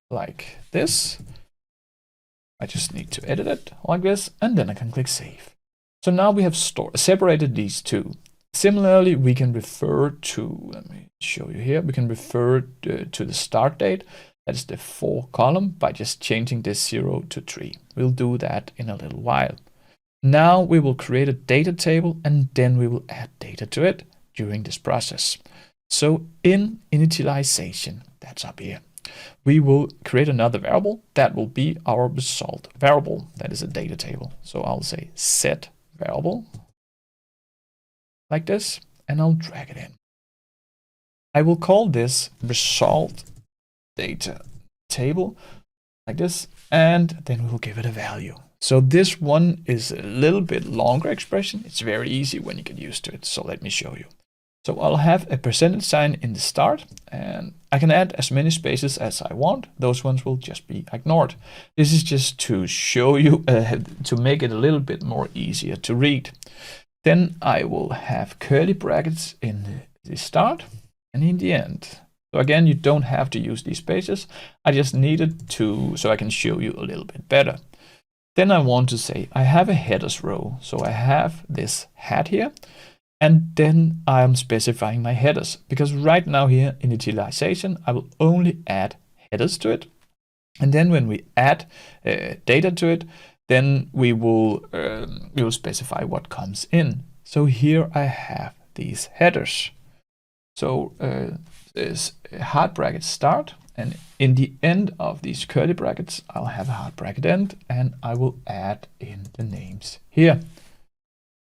like this. I just need to edit it like this, and then I can click save. So now we have separated these 2. Similarly, we can refer to, let me show you here, we can refer to the start date. That is the 4 column by just changing this 0 to 3. We'll do that in a little while. Now we will create a data table and then we will add data to it during this process. So in initialization, that's up here, we will create another variable that will be our result variable. That is a data table. So I'll say set variable like this, and I'll drag it in. I will call this result data table like this, and then we'll give it a value. So this one is a little bit longer expression. It's very easy when you get used to it. So let me show you. So I'll have a percentage sign in the start, and I can add as many spaces as I want. Those ones will just be ignored. This is just to show you, to make it a little bit more easier to read. Then I will have curly brackets in the start and in the end. So again, you don't have to use these spaces. I just needed to, so I can show you a little bit better. Then I want to say I have a headers row. So I have this hat here. And then I am specifying my headers, because right now here in initialization, I will only add headers to it. And then when we add data to it, then we will specify what comes in. So here I have these headers. So there's a hard bracket start, and in the end of these curly brackets, I'll have a hard bracket end, and I will add in the names here.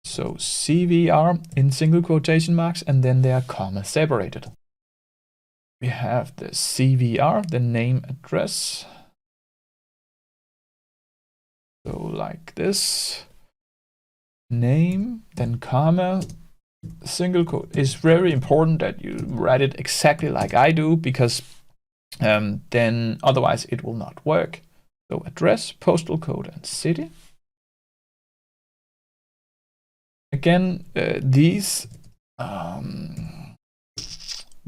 So CVR in single quotation marks, and then they are comma separated. We have the CVR, the name address. So like this, name, then comma, single quote. It's very important that you write it exactly like I do, because then otherwise it will not work. So address, postal code, and city. Again, these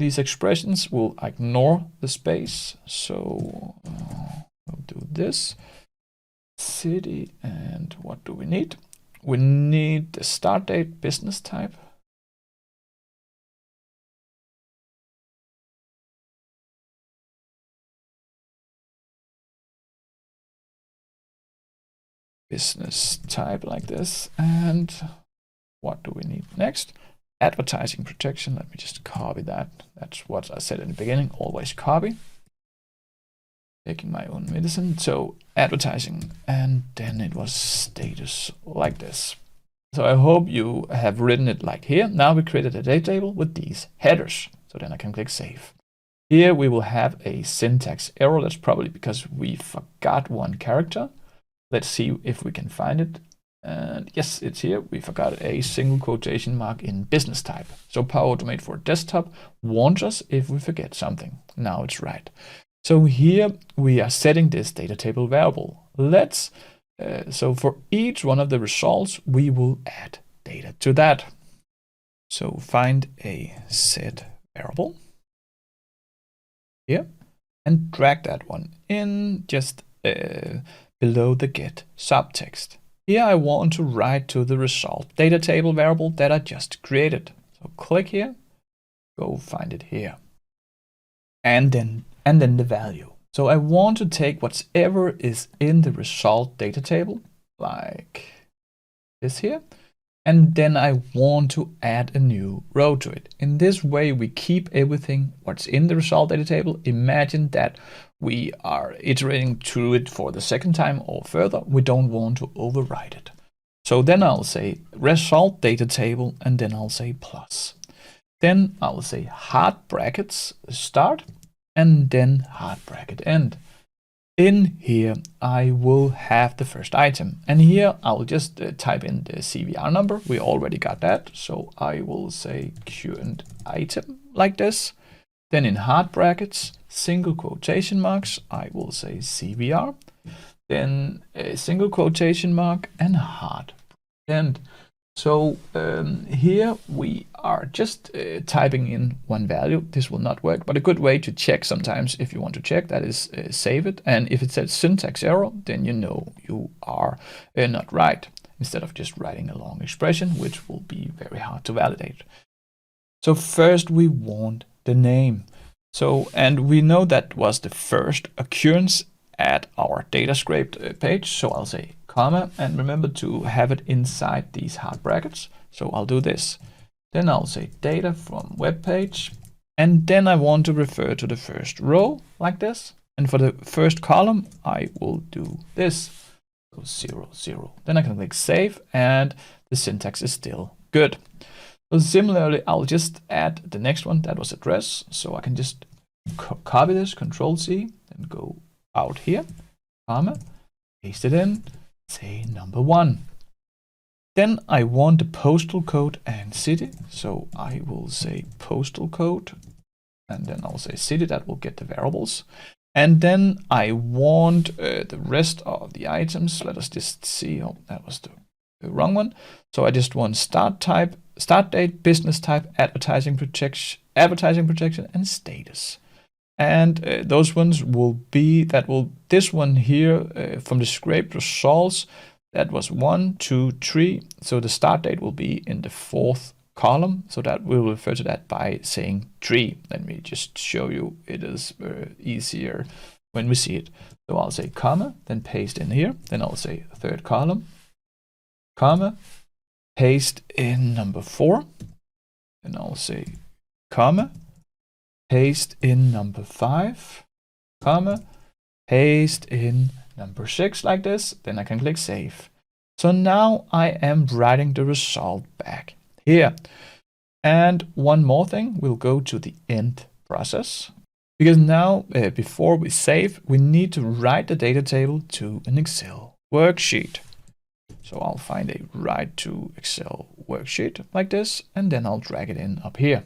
expressions will ignore the space. So we'll do this. City, and what do we need? We need the start date, business type. Business type like this. And what do we need next? Advertising protection. Let me just copy that. That's what I said in the beginning. Always copy. Taking my own medicine. So advertising, and then it was status like this. So I hope you have written it like here. Now we created a data table with these headers. So then I can click save. Here we will have a syntax error. That's probably because we forgot one character. Let's see if we can find it. And yes, it's here. We forgot a single quotation mark in business type. So Power Automate for desktop warns us if we forget something. Now it's right. So here we are setting this data table variable. So for each one of the results, we will add data to that. So find a set variable here and drag that one in just below the get subtext. Here I want to write to the result data table variable that I just created. So click here, go find it here, and then the value. So I want to take whatever is in the result data table, like this here, and then I want to add a new row to it. In this way, we keep everything what's in the result data table. Imagine that we are iterating through it for the second time or further. We don't want to overwrite it. So then I'll say result data table, and then I'll say plus. Then I'll say hard brackets start, and then hard bracket end. In here, I will have the first item. And here I'll just type in the CVR number. We already got that. So I will say current item like this. Then in hard brackets, single quotation marks, I will say CVR. Then a single quotation mark and hard end. So here we are just typing in one value. This will not work, but a good way to check sometimes if you want to check that is save it. And if it says syntax error, then you know you are not right, instead of just writing a long expression, which will be very hard to validate. So first we want the name. So, and we know that was the first occurrence at our data scraped page. So I'll say comma, and remember to have it inside these hard brackets. So I'll do this. Then I'll say data from web page, and then I want to refer to the first row like this. And for the first column, I will do this. So 0, 0. Then I can click save, and the syntax is still good. So similarly, I'll just add the next one, that was address. So I can just copy this, Control C, and go out here, comma, paste it in, say number 1. Then I want the postal code and city. So I will say postal code, and then I'll say city. That will get the variables. And then I want the rest of the items. Let us just see. Oh, that was the wrong one. So I just want start type, start date, business type, advertising protection, and status. And those ones will be, this one here from the scraped results, that was 1, 2, 3. So the start date will be in the 4th column. So that we'll refer to that by saying 3. Let me just show you, it is easier when we see it. So I'll say comma, then paste in here. Then I'll say 3rd column, comma, paste in number 4. And I'll say comma, paste in number 5, comma, paste in number 6 like this. Then I can click save. So now I am writing the result back here. And one more thing, we'll go to the end process. Because now, before we save, we need to write the data table to an Excel worksheet. So I'll find a write to Excel worksheet like this, and then I'll drag it in up here.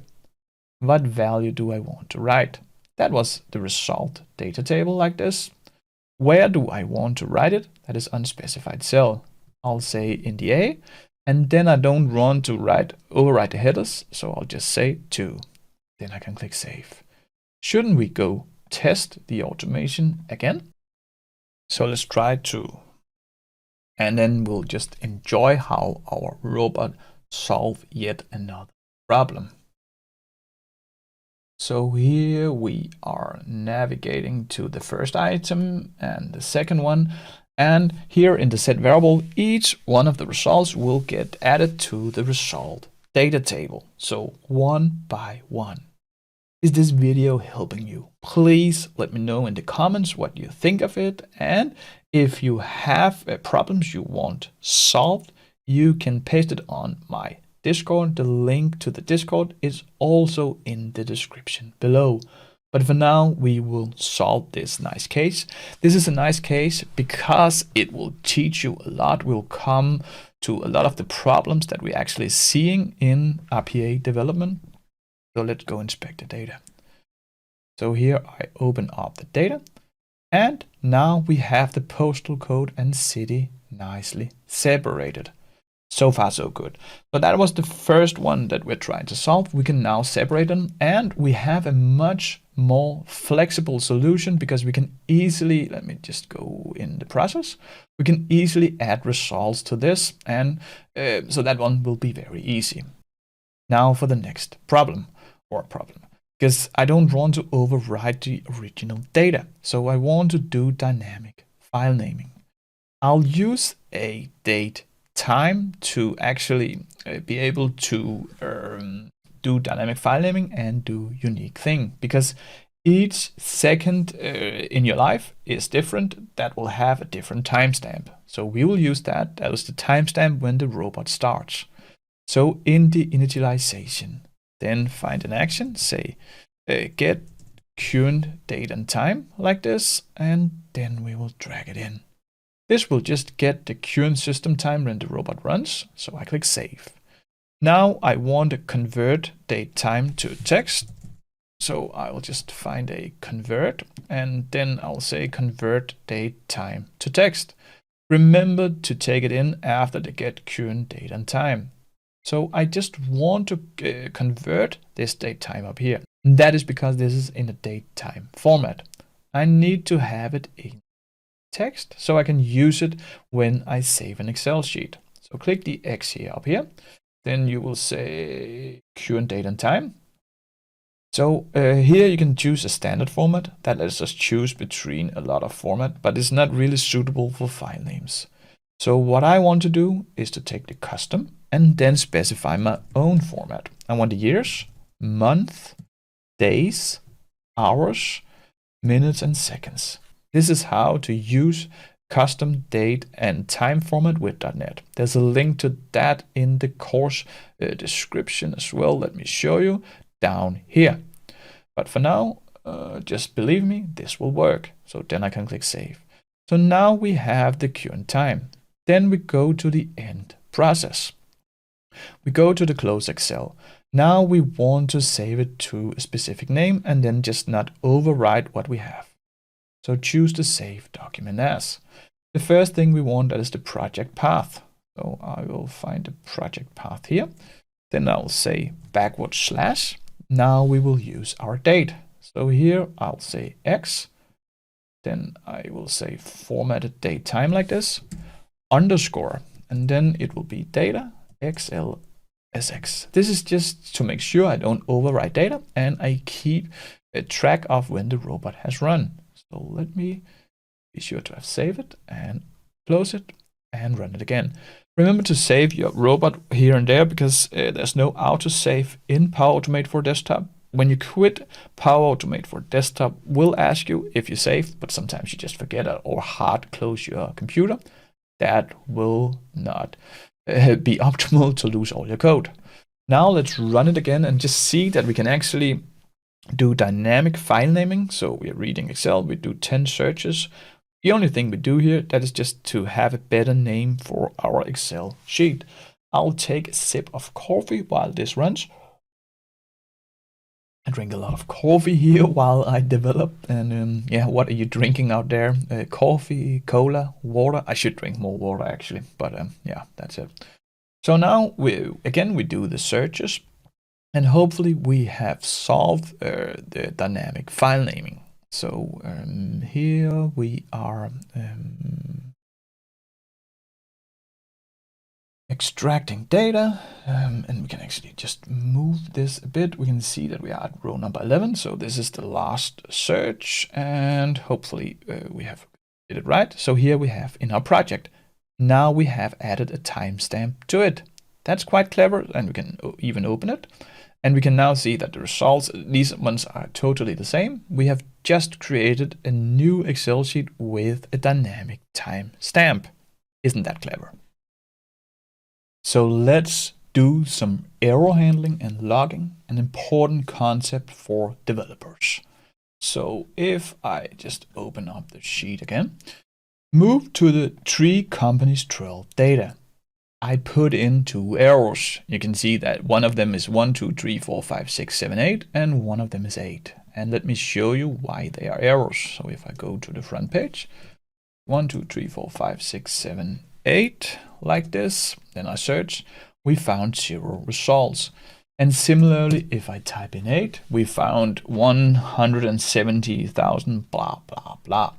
What value do I want to write? That was the result data table like this. Where do I want to write it? That is unspecified cell. I'll say in the A, and then I don't want to overwrite the headers, so I'll just say 2. Then I can click save. Shouldn't we go test the automation again? So let's try 2. And then we'll just enjoy how our robot solves yet another problem. So here we are navigating to the first item and the second one. And here in the set variable, each one of the results will get added to the result data table. So one by one. Is this video helping you? Please let me know in the comments what you think of it. And if you have problems you want solved you can paste it on my Discord. The link to the Discord is also in the description below. But for now, we will solve this nice case. This is a nice case because it will teach you a lot. We'll come to a lot of the problems that we're actually seeing in RPA development. So let's go inspect the data. So here I open up the data, and now we have the postal code and city nicely separated. So far, so good. So that was the first one that we're trying to solve. We can now separate them, and we have a much more flexible solution because we can easily, let me just go in the process, we can easily add results to this, and so that one will be very easy. Now for the next problem, because I don't want to overwrite the original data, so I want to do dynamic file naming. I'll use a date time to actually be able to do dynamic file naming and do unique thing, because each second in your life is different. That will have a different timestamp. So we will use that. That is the timestamp when the robot starts. So in the initialization, then find an action, say get current date and time like this, and then we will drag it in. This will just get the current system time when the robot runs. So I click save. Now I want to convert date time to text. So I will just find a convert, and then I'll say convert date time to text. Remember to take it in after the get current date and time. So I just want to convert this date time up here. That is because this is in a date time format. I need to have it in text so I can use it when I save an Excel sheet. So click the X here up here. Then you will say current date and time. So here you can choose a standard format. That lets us choose between a lot of format, but it's not really suitable for file names. So what I want to do is to take the custom and then specify my own format. I want the years, month, days, hours, minutes, and seconds. This is how to use custom date and time format with .NET. There's a link to that in the course description as well. Let me show you down here. But for now, just believe me, this will work. So then I can click save. So now we have the current time. Then we go to the end process. We go to the close Excel. Now we want to save it to a specific name and then just not overwrite what we have. So choose the save document as. The first thing we want is the project path. So I will find the project path here. Then I'll say backward slash. Now we will use our date. So here I'll say X. Then I will say formatted date time like this. Underscore. And then it will be data XLSX. This is just to make sure I don't overwrite data and I keep a track of when the robot has run. So let me be sure to have saved it and close it and run it again. Remember to save your robot here and there because there's no autosave in Power Automate for Desktop. When you quit, Power Automate for Desktop will ask you if you save, but sometimes you just forget it or hard close your computer. That will not be optimal to lose all your code. Now let's run it again and just see that we can actually do dynamic file naming. So we are reading Excel, we do 10 searches. The only thing we do here, that is just to have a better name for our Excel sheet. I'll take a sip of coffee while this runs. I drink a lot of coffee here while I develop. And yeah, what are you drinking out there? Coffee, cola, water? I should drink more water actually, but yeah, that's it. So now we do the searches. And hopefully we have solved the dynamic file naming. So here we are extracting data, and we can actually just move this a bit. We can see that we are at row number 11. So this is the last search, and hopefully we have did it right. So here we have in our project. Now we have added a timestamp to it. That's quite clever, and we can even open it. And we can now see that the results, these ones are totally the same. We have just created a new Excel sheet with a dynamic timestamp. Isn't that clever? So let's do some error handling and logging, an important concept for developers. So if I just open up the sheet again, move to the 3 companies 12 data. I put in 2 errors. You can see that one of them is 1, 2, 3, 4, 5, 6, 7, 8, and one of them is 8. And let me show you why they are errors. So if I go to the front page, 1, 2, 3, 4, 5, 6, 7, 8, like this, then I search, we found 0 results. And similarly, if I type in 8, we found 170,000, blah, blah, blah.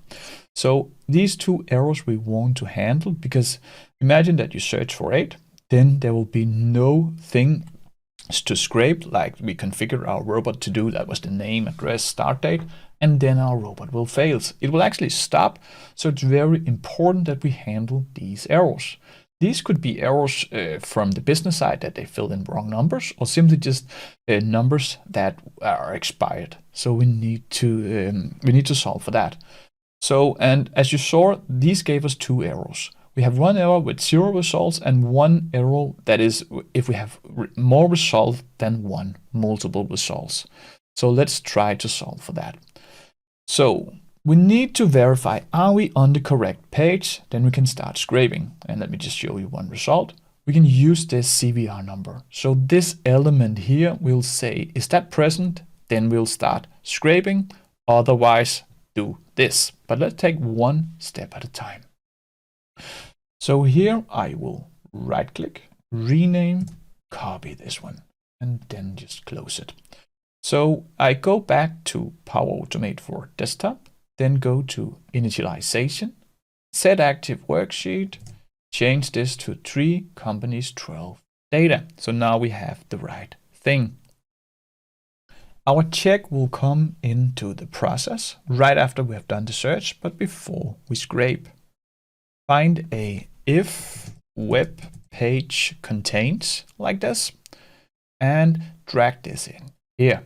So these 2 errors we want to handle, because imagine that you search for 8, then there will be no thing to scrape, like we configured our robot to do. That was the name, address, start date, and then our robot will fail. It will actually stop. So it's very important that we handle these errors. These could be errors from the business side, that they filled in wrong numbers, or simply just numbers that are expired. So we need to solve for that. So, and as you saw, these gave us 2 errors. We have 1 error with 0 results and 1 error that is if we have more results than 1 multiple results. So let's try to solve for that. So we need to verify, are we on the correct page? Then we can start scraping. And let me just show you one result. We can use this CVR number. So this element here will say, is that present? Then we'll start scraping. Otherwise, do this. But let's take one step at a time. So here I will right click, rename, copy this one, and then just close it. So I go back to Power Automate for desktop, then go to initialization, set active worksheet, change this to 3 companies 12 data. So now we have the right thing. Our check will come into the process right after we have done the search, but before we scrape. Find a if web page contains, like this, and drag this in here.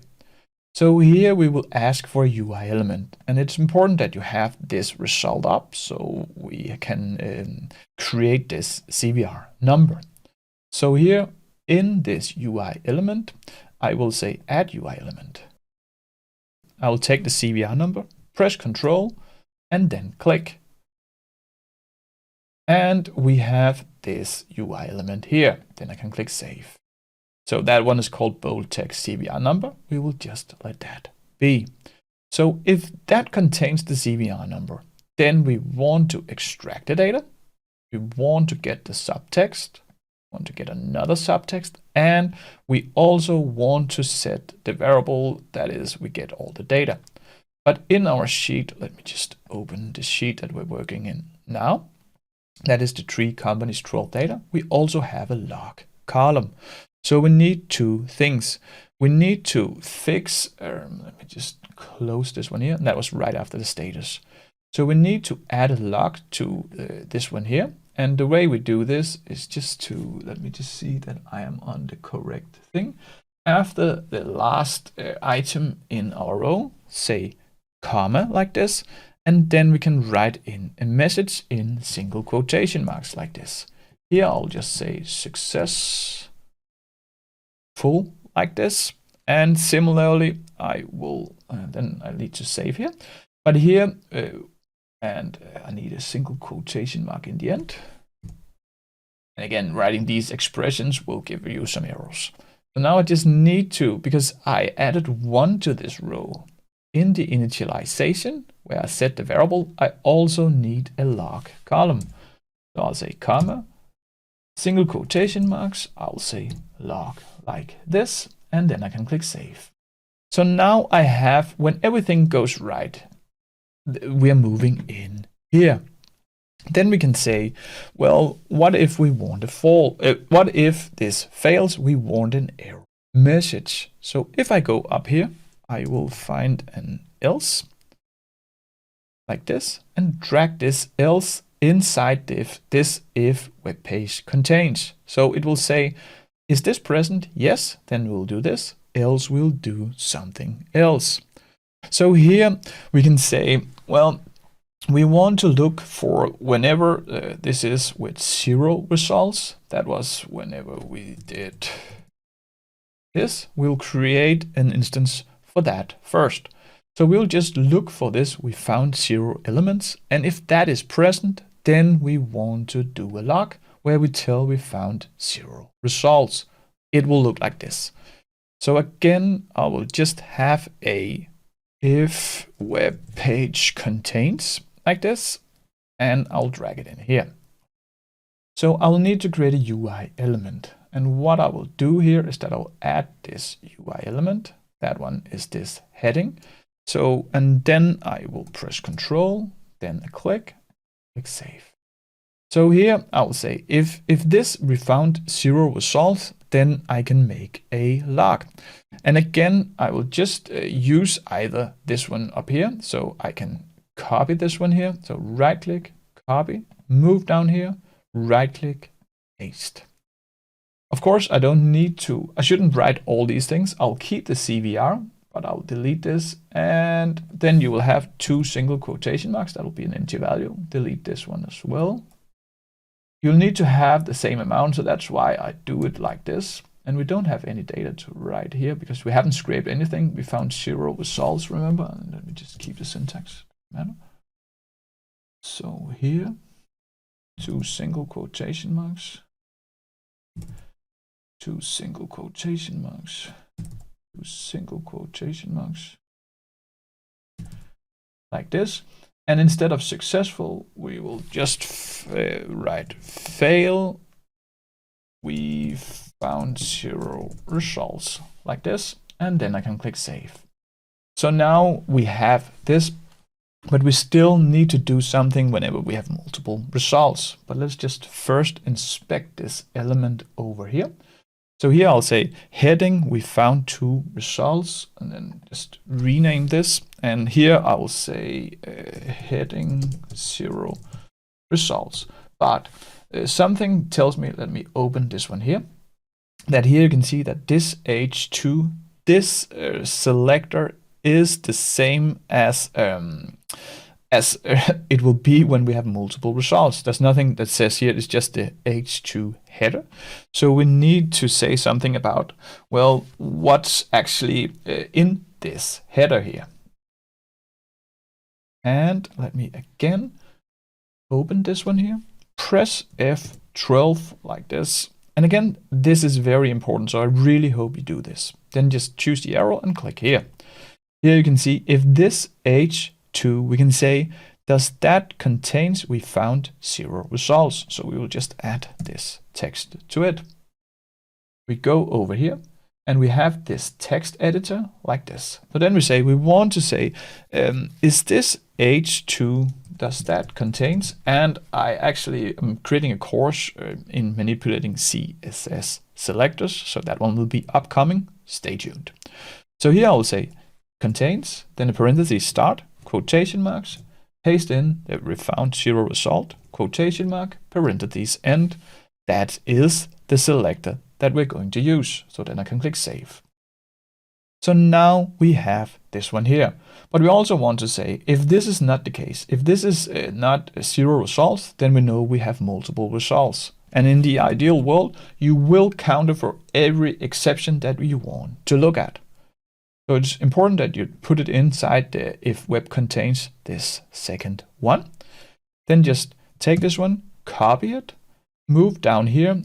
So here we will ask for a UI element, and it's important that you have this result up so we can create this CVR number. So here in this UI element, I will say add UI element. I will take the CVR number, press Ctrl, and then click. And we have this UI element here. Then I can click Save. So that one is called bold text CVR number. We will just let that be. So if that contains the CVR number, then we want to extract the data. We want to get the subtext, want to get another subtext, and we also want to set the variable, that is, we get all the data. But in our sheet, let me just open the sheet that we're working in now. That is the 3 companies 12 data. We also have a log column. So we need 2 things. We need to fix, let me just close this one here. And that was right after the status. So we need to add a log to this one here. And the way we do this is just to, let me just see that I am on the correct thing. After the last item in our row, say comma like this. And then we can write in a message in single quotation marks like this. Here I'll just say successful like this. And similarly, I will, then I need to save here. But here, I need a single quotation mark in the end. And again, writing these expressions will give you some errors. So now I just need to, because I added 1 to this row in the initialization, where I set the variable, I also need a log column. So I'll say comma, single quotation marks, I'll say log like this, and then I can click Save. So now I have, when everything goes right, we are moving in here. Then we can say, well, what if we want a fault? What if this fails? We want an error message. So if I go up here, I will find an else like this and drag this else inside this if web page contains. So it will say, is this present? Yes, then we'll do this. Else we'll do something else. So here we can say, well, we want to look for whenever this is with 0 results, that was whenever we did this. We'll create an instance for that first. So we'll just look for this. We found 0 elements. And if that is present, then we want to do a log where we tell we found 0 results. It will look like this. So again, I will just have a if web page contains like this, and I'll drag it in here. So I'll need to create a UI element. And what I will do here is that I'll add this UI element. That one is this heading. So, and then I will press Control, then a click save. So here I will say, if this we found 0 results, then I can make a log. And again, I will just use either this one up here. So I can copy this one here. So right click, copy, move down here, right click, paste. Of course, I shouldn't write all these things. I'll keep the CVR, but I'll delete this. And then you will have 2 single quotation marks. That'll be an empty value. Delete this one as well. You'll need to have the same amount, so that's why I do it like this. And we don't have any data to write here because we haven't scraped anything. We found 0 results, remember? And let me just keep the syntax manual. So here, 2 single quotation marks, 2 single quotation marks, 2 single quotation marks, like this. And instead of successful, we will just write fail. We found 0 results, like this. And then I can click save. So now we have this, but we still need to do something whenever we have multiple results. But let's just first inspect this element over here. So here I'll say heading, we found 2 results, and then just rename this. And here I will say heading 0 results. But something tells me, let me open this one here, that here you can see that this H2, this selector is the same as it will be when we have multiple results. There's nothing that says here, it's just the H2 header. So we need to say something about, well, what's actually in this header here. And let me again open this one here, press F12 like this. And again, this is very important, so I really hope you do this. Then just choose the arrow and click here. Here you can see if this H2, we can say, does that contains we found 0 results. So we will just add this text to it. We go over here and we have this text editor like this. So then we say, we want to say, is this H2, does that contains? And I actually am creating a course in manipulating CSS selectors. So that one will be upcoming. Stay tuned. So here I will say contains, then a parentheses start, quotation marks, paste in that we found 0 result, quotation mark, parentheses end. That is the selector that we're going to use. So then I can click save. So now we have this one here. But we also want to say, if this is not the case, if this is not 0 results, then we know we have multiple results. And in the ideal world, you will counter for every exception that you want to look at. So it's important that you put it inside the if web contains this second one. Then just take this one, copy it, move down here,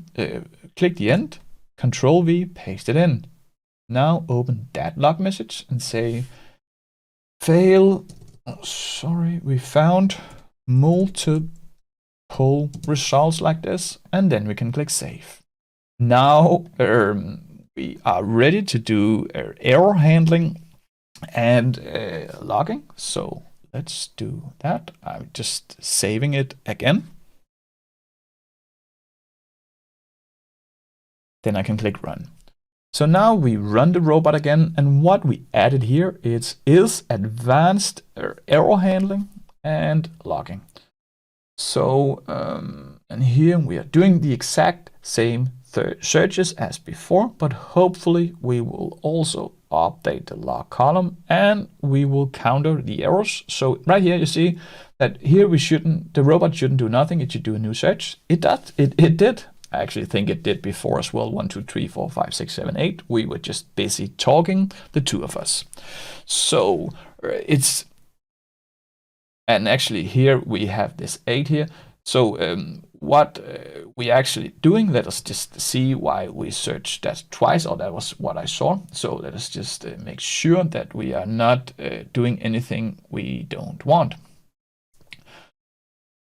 click the end, Control V, paste it in. Now open that log message and say, fail, we found multiple results like this, and then we can click save. Now we are ready to do error handling and logging. So let's do that. I'm just saving it again. Then I can click run. So now we run the robot again, and what we added here is advanced error handling and logging. So and here we are doing the exact same searches as before, but hopefully we will also update the log column and we will counter the errors. So right here you see that here the robot shouldn't do nothing, it should do a new search. It did. I actually think it did before as well. 1, 2, 3, 4, 5, 6, 7, 8. We were just busy talking, the two of us. So it's, and actually here we have this 8 here. So what we actually doing, let us just see why we searched that twice, or that was what I saw. So let us just make sure that we are not doing anything we don't want.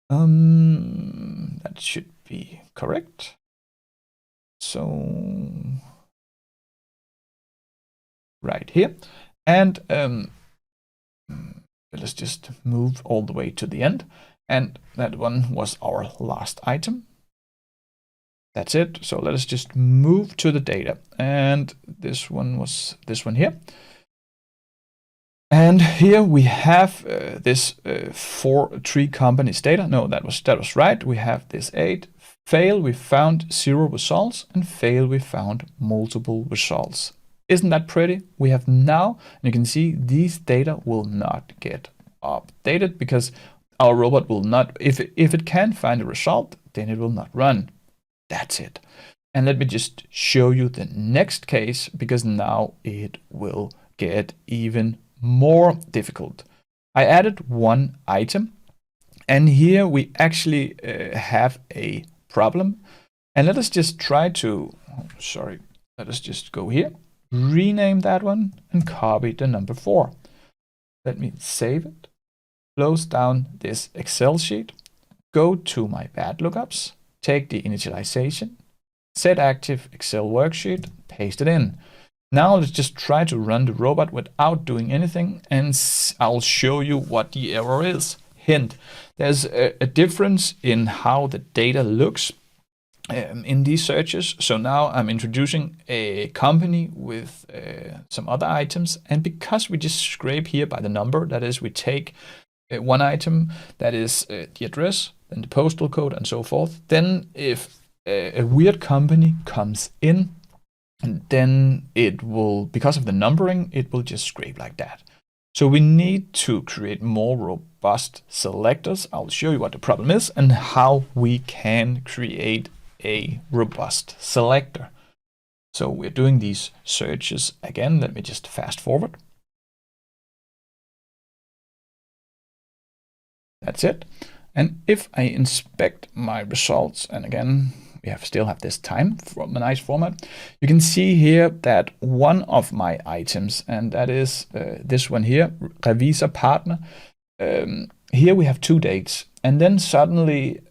That should be correct. So right here, and let's just move all the way to the end. And that one was our last item. That's it. So let us just move to the data. And this one was this one here. And here we have this 3 companies data. No, that was right. We have this 8. Fail, we found 0 results, and fail, we found multiple results. Isn't that pretty? We have now, and you can see these data will not get updated because our robot will not, if it can find a result, then it will not run. That's it. And let me just show you the next case, because now it will get even more difficult. I added 1 item, and here we actually have a problem. And let us just try to, let us just go here, rename that one, and copy the number 4. Let me save it. Close down this Excel sheet, go to my bad lookups, take the initialization, set active Excel worksheet, paste it in. Now let's just try to run the robot without doing anything, and I'll show you what the error is. Hint, there's a difference in how the data looks in these searches. So now I'm introducing a company with some other items, and because we just scrape here by the number, that is, we take 1 item, that is the address, then the postal code, and so forth. Then if a weird company comes in, and then it will, because of the numbering, it will just scrape like that. So we need to create more robust selectors. I'll show you what the problem is and how we can create a robust selector. So we're doing these searches again. Let me just fast forward. That's it. And if I inspect my results, and again, we still have this time from a nice format, you can see here that one of my items, and that is this one here, Revisor Partner. Here we have 2 dates, and then suddenly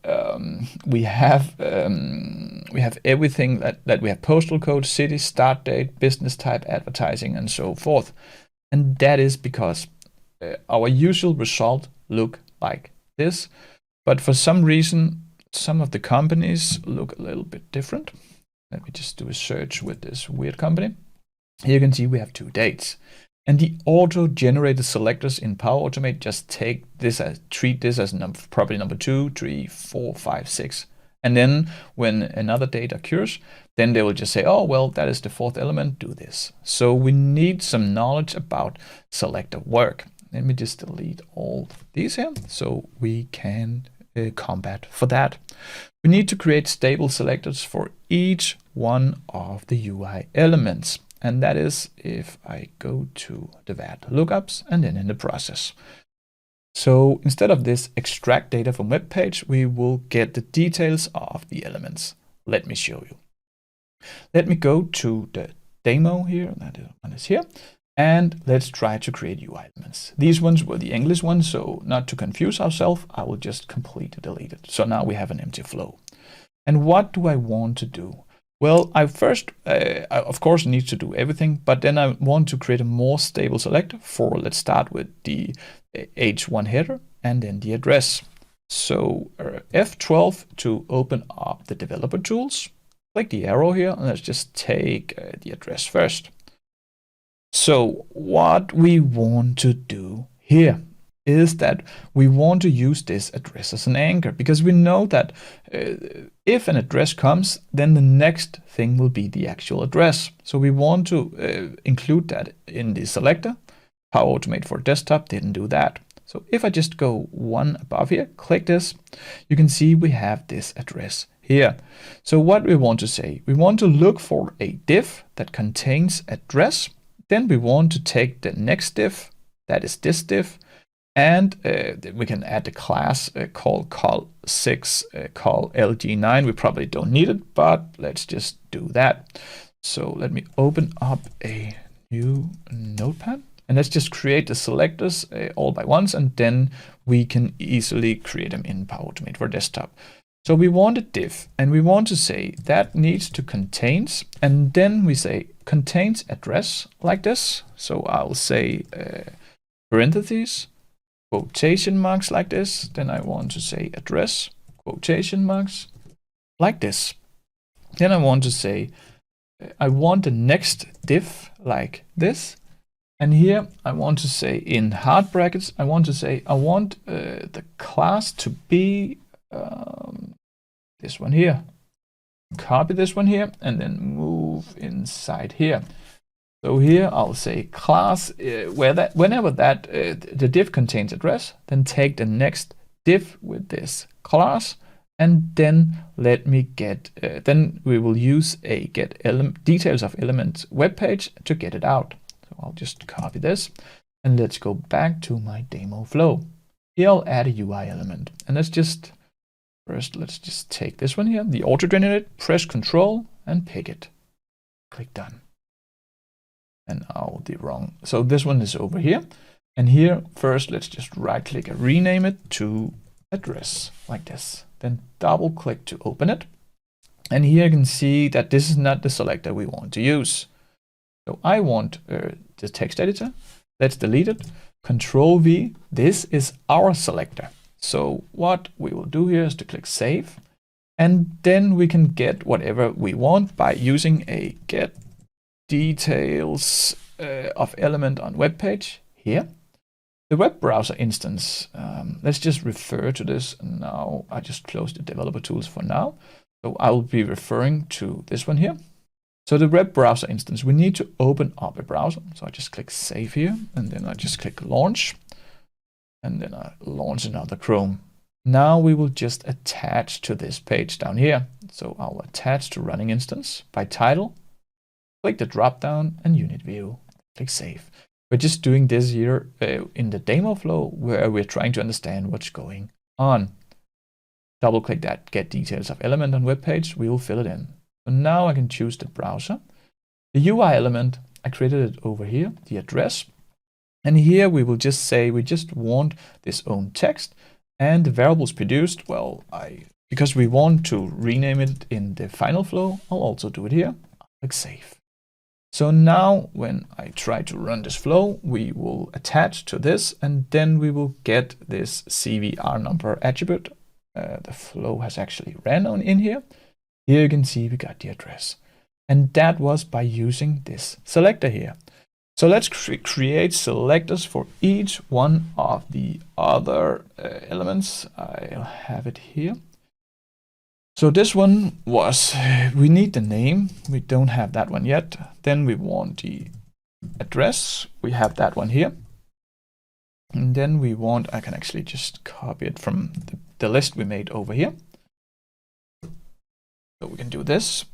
we have everything that we have: postal code, city, start date, business type, advertising, and so forth. And that is because our usual result look like this, but for some reason some of the companies look a little bit different. Let me just do a search with this weird company. Here you can see we have 2 dates, and the auto-generated selectors in Power Automate just take this as, treat this as property number 2, 3, 4, 5, 6. And then when another date occurs, then they will just say, oh, well, that is the 4th element, do this. So we need some knowledge about selector work. Let me just delete all these here so we can combat for that. We need to create stable selectors for each one of the UI elements. And that is if I go to the VAT lookups and then in the process. So instead of this extract data from web page, we will get the details of the elements. Let me show you. Let me go to the demo here, that one is here, and let's try to create UI elements. These ones were the English ones, so not to confuse ourselves, I will just completely delete it. So now we have an empty flow. And what do I want to do? Well, I first, I of course need to do everything, but then I want to create a more stable selector for, let's start with the H1 header and then the address. So F12 to open up the developer tools. Click the arrow here, and let's just take the address first. So what we want to do here is that we want to use this address as an anchor, because we know that if an address comes, then the next thing will be the actual address. So we want to include that in the selector. Power Automate for desktop didn't do that. So if I just go one above here, click this, you can see we have this address here. So what we want to say, we want to look for a div that contains address. Then we want to take the next div, that is this div, and we can add the class called col6, call LG9. We probably don't need it, but let's just do that. So let me open up a new notepad, and let's just create the selectors all by once, and then we can easily create them in Power Automate for desktop. So we want a div, and we want to say that needs to contains, and then we say contains address like this. So I'll say parentheses, quotation marks like this. Then I want to say address, quotation marks like this. Then I want to say I want the next div like this. And here I want to say in hard brackets, I want to say I want the class to be this one here. Copy this one here and then move inside here. So here I'll say class whenever the div contains address, then take the next div with this class, and then let me get then we will use a get details of elements web page to get it out. So I'll just copy this, and let's go back to my demo flow. Here I'll add a UI element, and let's just take this one here, the auto-generated, press Control and pick it. Click done. And so this one is over here. And here first, let's just right click and rename it to address like this. Then double click to open it. And here you can see that this is not the selector we want to use. So I want the text editor. Let's delete it. Control V. This is our selector. So what we will do here is to click save, and then we can get whatever we want by using a get details of element on web page here. The web browser instance, let's just refer to this now. I just closed the developer tools for now. So I will be referring to this one here. So the web browser instance, we need to open up a browser. So I just click save here, and then I just click launch. And then I launch another Chrome. Now we will just attach to this page down here. So I'll attach to running instance by title, click the drop down and unit view, click save. We're just doing this here in the demo flow where we're trying to understand what's going on. Double click that get details of element on web page, we will fill it in. So now I can choose the browser. The UI element, I created it over here, the address. And here we will just say we just want this own text, and the variables produced, well, because we want to rename it in the final flow, I'll also do it here. Click save. So now when I try to run this flow, we will attach to this, and then we will get this CVR number attribute. The flow has actually ran on in here. Here you can see we got the address, and that was by using this selector here. So let's create selectors for each one of the other elements. I'll have it here. So this one was, we need the name. We don't have that one yet. Then we want the address. We have that one here. And then we want, I can actually just copy it from the list we made over here. So we can do this.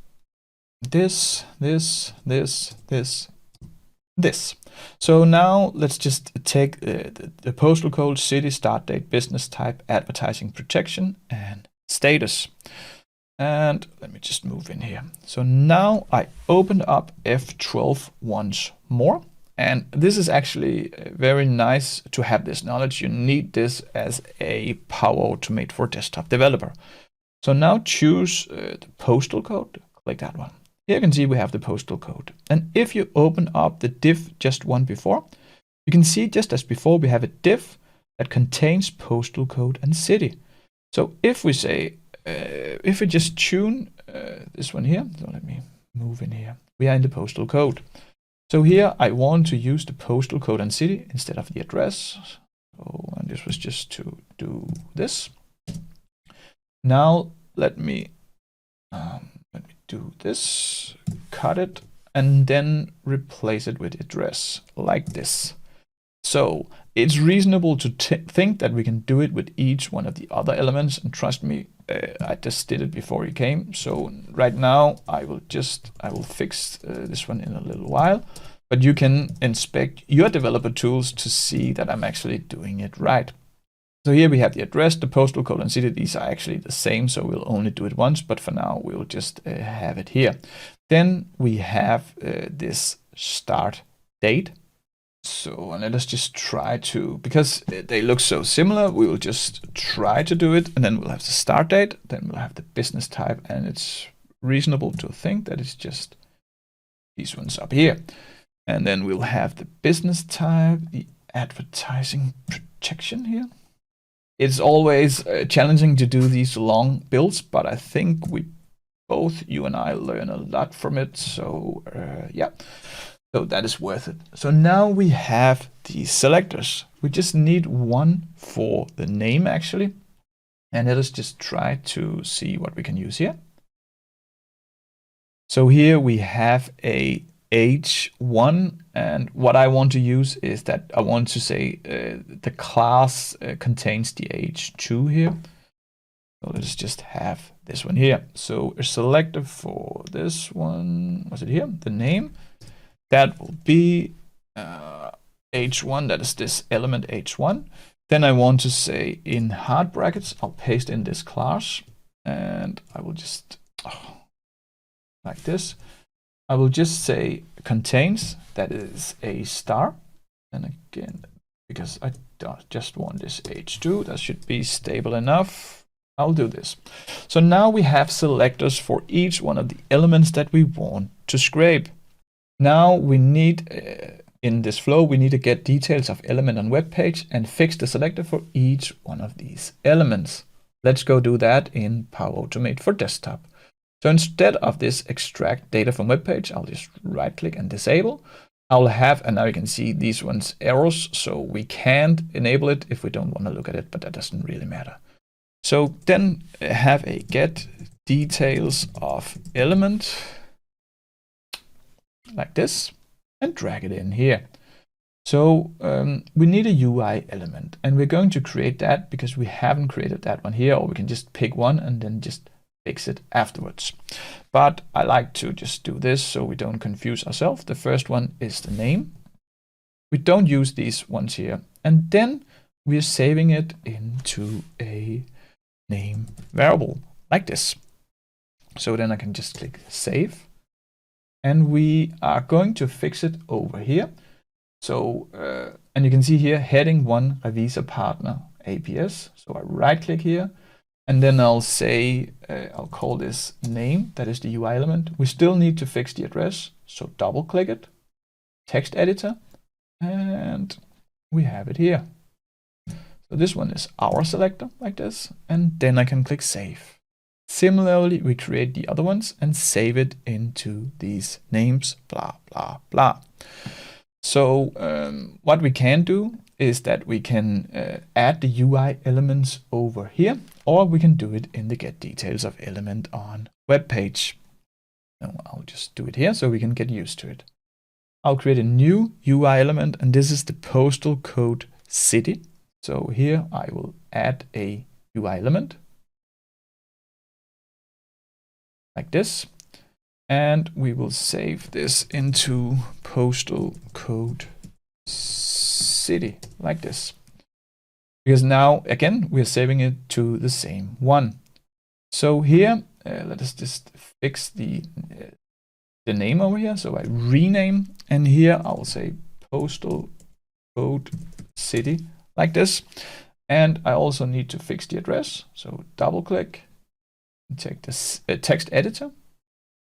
So now let's just take the postal code, city, start date, business type, advertising protection, and status. And let me just move in here. So now I opened up F12 once more. And this is actually very nice to have this knowledge. You need this as a Power Automate for desktop developer. So now choose the postal code, click that one. Here you can see we have the postal code. And if you open up the div just one before, you can see just as before we have a div that contains postal code and city. So if we say, if we just tune this one here, so let me move in here. We are in the postal code. So here I want to use the postal code and city instead of the address. So, and this was just to do this. Now let me do this, cut it, and then replace it with address like this. So it's reasonable to think that we can do it with each one of the other elements, and trust me, I just did it before you came. So right now I will fix this one in a little while, but you can inspect your developer tools to see that I'm actually doing it right. So here we have the address, the postal code, and city. These are actually the same, so we'll only do it once, but for now we will just have it here. Then we have this start date. So and let us just try to, because they look so similar, we will just try to do it, and then we'll have the start date, then we'll have the business type, and it's reasonable to think that it's just these ones up here. And then we'll have the business type, the advertising protection here. It's always challenging to do these long builds, but I think both you and I learn a lot from it. So yeah, so that is worth it. So now we have the selectors. We just need one for the name actually. And let us just try to see what we can use here. So here we have a H1, and what I want to use is that I want to say the class contains the H2 here. So let's just have this one here. So a selector for this one, was it here? The name, that will be H1, that is this element H1. Then I want to say in hard brackets, I'll paste in this class, and I will just, like this. I will just say contains, that is a star. And again, because I just want this H2, that should be stable enough. I'll do this. So now we have selectors for each one of the elements that we want to scrape. Now we need, in this flow, we need to get details of element on web page and fix the selector for each one of these elements. Let's go do that in Power Automate for desktop. So instead of this extract data from web page, I'll just right click and disable. I'll have, and now you can see these ones errors, so we can't enable it if we don't want to look at it, but that doesn't really matter. So then have a get details of element like this and drag it in here. So we need a UI element, and we're going to create that because we haven't created that one here, or we can just pick one and then just fix it afterwards. But I like to just do this so we don't confuse ourselves. The first one is the name. We don't use these ones here. And then we're saving it into a name variable like this. So then I can just click save. And we are going to fix it over here. So, and you can see here, heading 1, Revisa Partner APS. So I right click here. And then I'll say, I'll call this name, that is the UI element. We still need to fix the address, so double click it, text editor, and we have it here. So this one is our selector, like this, and then I can click save. Similarly, we create the other ones and save it into these names, blah, blah, blah. So what we can do is that we can add the UI elements over here, or we can do it in the get details of element on web page. No, I'll just do it here so we can get used to it. I'll create a new UI element, and this is the postal code city. So here I will add a UI element like this, and we will save this into postal code city like this, because now again we're saving it to the same one. So here let us just fix the name over here. So I rename, and here I'll say postal code city like this, and I also need to fix the address. So double click and take this text editor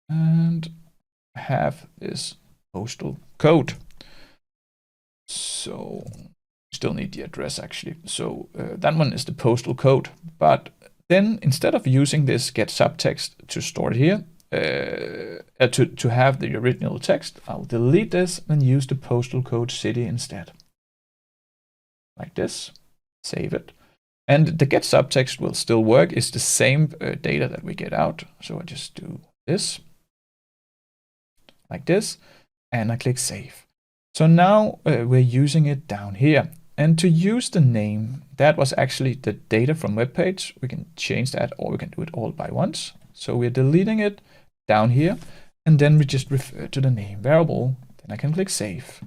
and have this postal code. So still need the address actually. So that one is the postal code. But then instead of using this get subtext to store it here, to have the original text, I'll delete this and use the postal code city instead. Like this, save it. And the get subtext will still work. It's the same data that we get out. So I just do this, like this, and I click save. So now we're using it down here. And to use the name, that was actually the data from web page. We can change that, or we can do it all by once. So we're deleting it down here, and then we just refer to the name variable. Then I can click save.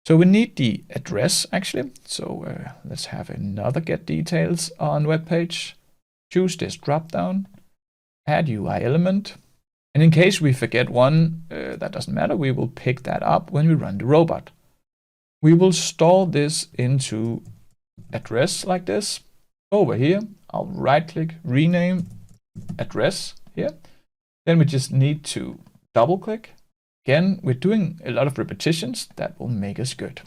So we need the address actually. So let's have another get details on web page. Choose this drop down, add UI element. And in case we forget one, that doesn't matter. We will pick that up when we run the robot. We will store this into address like this. Over here, I'll right click, rename address here. Then we just need to double click. Again, we're doing a lot of repetitions that will make us good.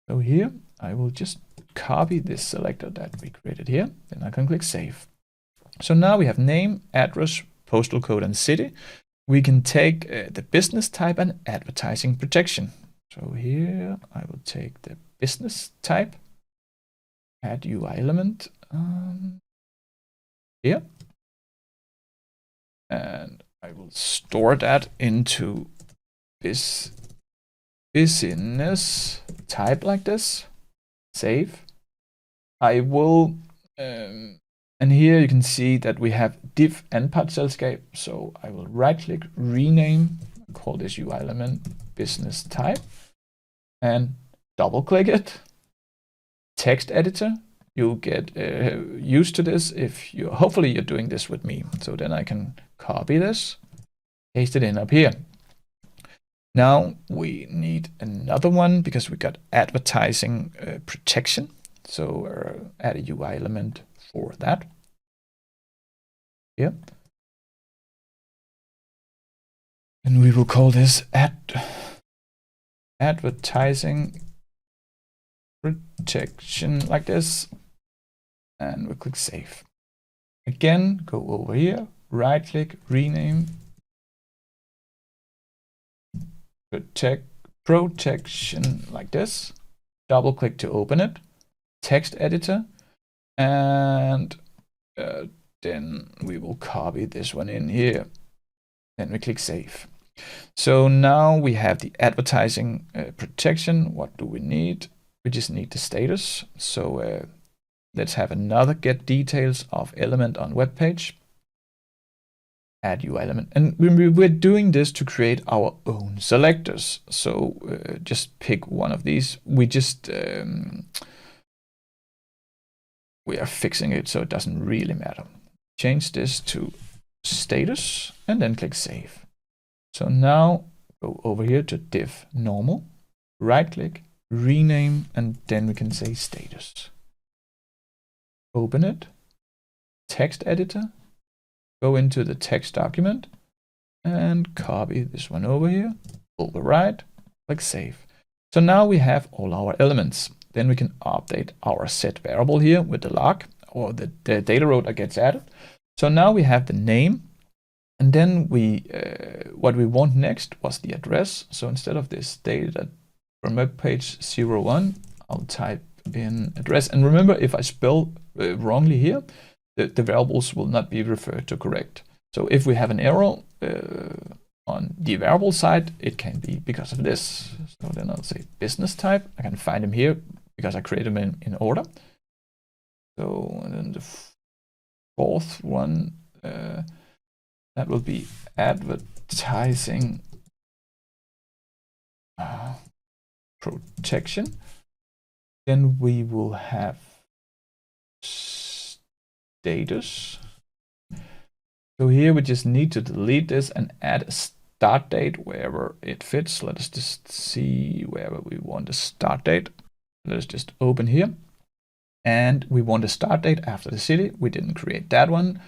So here, I will just copy this selector that we created here. Then I can click save. So now we have name, address, postal code, and city. We can take the business type and advertising protection. So here, I will take the business type, add UI element here. And I will store that into this business type like this. Save. I will, and here you can see that we have div and partselskab. So I will right click, rename, call this UI element business type, and double click it. Text editor. You'll get used to this if you, hopefully you're doing this with me. So then I can copy this, paste it in up here. Now we need another one because we got advertising protection. So add a UI element for that. Here. And we will call this advertising protection like this. And we'll click save. Again, go over here, right click, rename protection like this. Double click to open it. Text editor. And then we will copy this one in here. Then we click save. So now we have the advertising protection. What do we need? We just need the status. So let's have another get details of element on web page. Add UI element. And we're doing this to create our own selectors. So just pick one of these. We just we are fixing it so it doesn't really matter. Change this to status and then click save. So now go over here to div normal, right click, rename, and then we can say status. Open it, text editor, go into the text document and copy this one over here, override, click save. So now we have all our elements. Then we can update our set variable here with the log or the data row that gets added. So now we have the name, and then we what we want next was the address. So instead of this data from web page 01, I'll type in address. And remember, if I spell wrongly here, the variables will not be referred to correct. So if we have an error on the variable side, it can be because of this. So then I'll say business type. I can find them here because I created them in order. So and then the fourth one, that will be advertising protection. Then we will have status. So here we just need to delete this and add a start date wherever it fits. Let us just see wherever we want the start date. Let us just open here. And we want a start date after the city. We didn't create that one.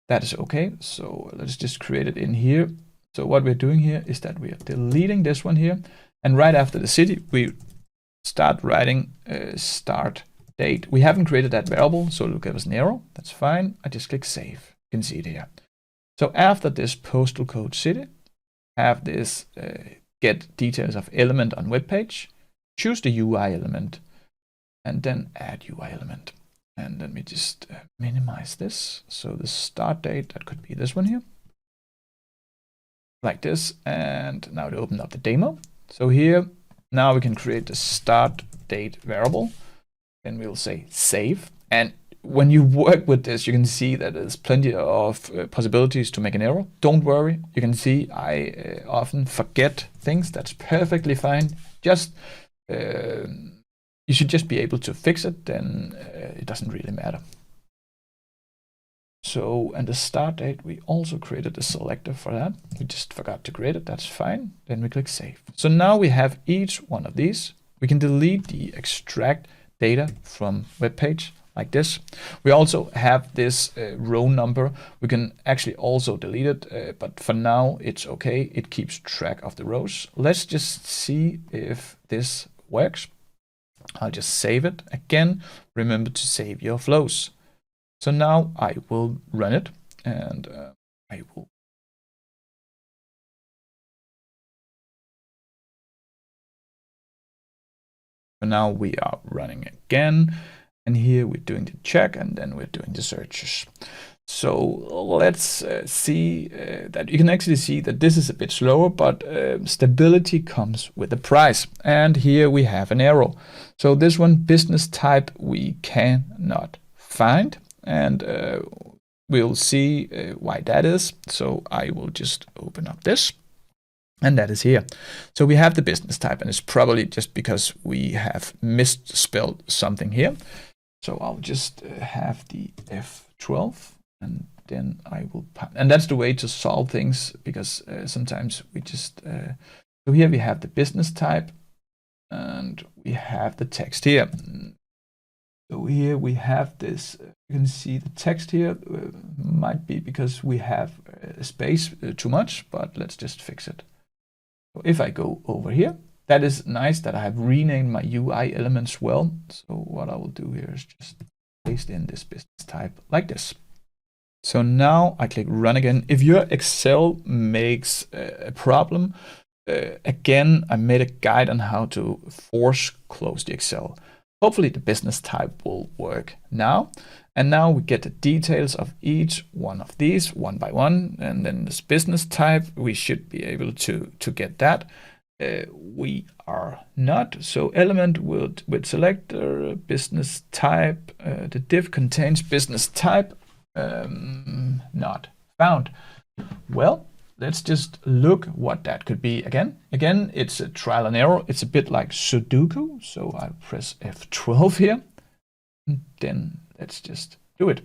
That is okay. So let's just create it in here. So what we're doing here is that we are deleting this one here. And right after the city, we start writing start date. We haven't created that variable, so it'll give us an error. That's fine. I just click save. You can see it here. So after this postal code city, have this get details of element on web page, choose the UI element, and then add UI element. And let me just minimize this. So the start date, that could be this one here. Like this. And now to open up the demo. So here, now we can create the start date variable. then we'll say save. And when you work with this, you can see that there's plenty of possibilities to make an error. Don't worry, you can see I often forget things. That's perfectly fine. Just you should just be able to fix it, then it doesn't really matter. So, and the start date, we also created a selector for that. We just forgot to create it, that's fine. Then we click save. So now we have each one of these. We can delete the extract data from web page like this. We also have this row number. We can actually also delete it, but for now it's okay. It keeps track of the rows. Let's just see if this works. I'll just save it. Again, remember to save your flows. So now I will run it, and I will. So now we are running again, and here we're doing the check, and then we're doing the searches. So let's see that you can actually see that this is a bit slower, but stability comes with a price. And here we have an error. So this one, business type, we cannot find. And we'll see why that is. So I will just open up this, and that is here. So we have the business type, and it's probably just because we have misspelled something here. So I'll just have the F12, and then I will, and that's the way to solve things, because sometimes we just, so here we have the business type, and we have the text here. So here we have this, you can see the text here, might be because we have space too much, but let's just fix it. So if I go over here, that is nice that I have renamed my UI elements well. So what I will do here is just paste in this business type like this. So now I click run again. If your Excel makes a problem, again, I made a guide on how to force close the Excel. Hopefully the business type will work now. And now we get the details of each one of these one by one. And then this business type, we should be able to get that. We are not. So element with selector, business type, the div contains business type, not found. Well, let's just look what that could be again. Again, it's a trial and error. It's a bit like Sudoku. So I'll press F12 here. And then let's just do it.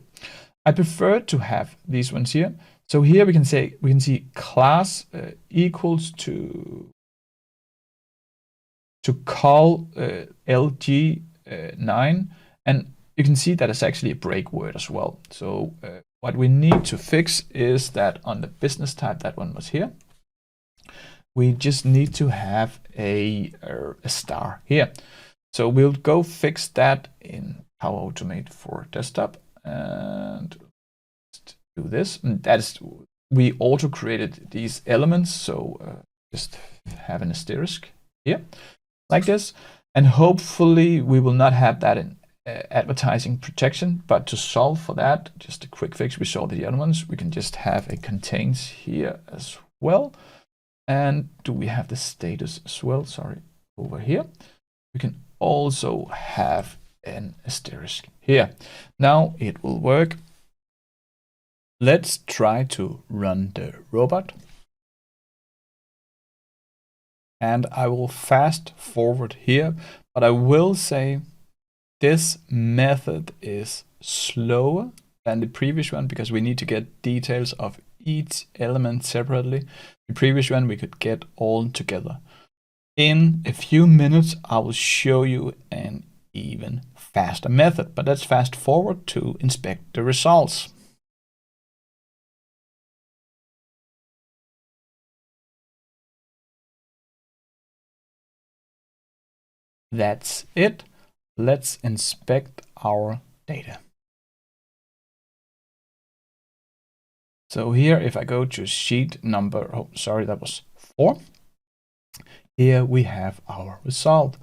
I prefer to have these ones here. So here we can see class equals to call LG9, and you can see that it's actually a break word as well. So what we need to fix is that on the business type, that one was here. We just need to have a star here. So we'll go fix that in Power Automate for desktop and do this. And that's, we auto created these elements. So just have an asterisk here like this. And hopefully we will not have that in advertising protection, but to solve for that, just a quick fix, we saw the other ones, we can just have a contains here as well. And do we have the status as well? Sorry, over here. We can also have an asterisk here. Now it will work. Let's try to run the robot. And I will fast forward here, but I will say this method is slower than the previous one because we need to get details of each element separately. The previous one we could get all together. In a few minutes, I will show you an even faster method, but let's fast forward to inspect the results. That's it. Let's inspect our data. So here, if I go to sheet number, oh, sorry, that was 4. Here we have our result.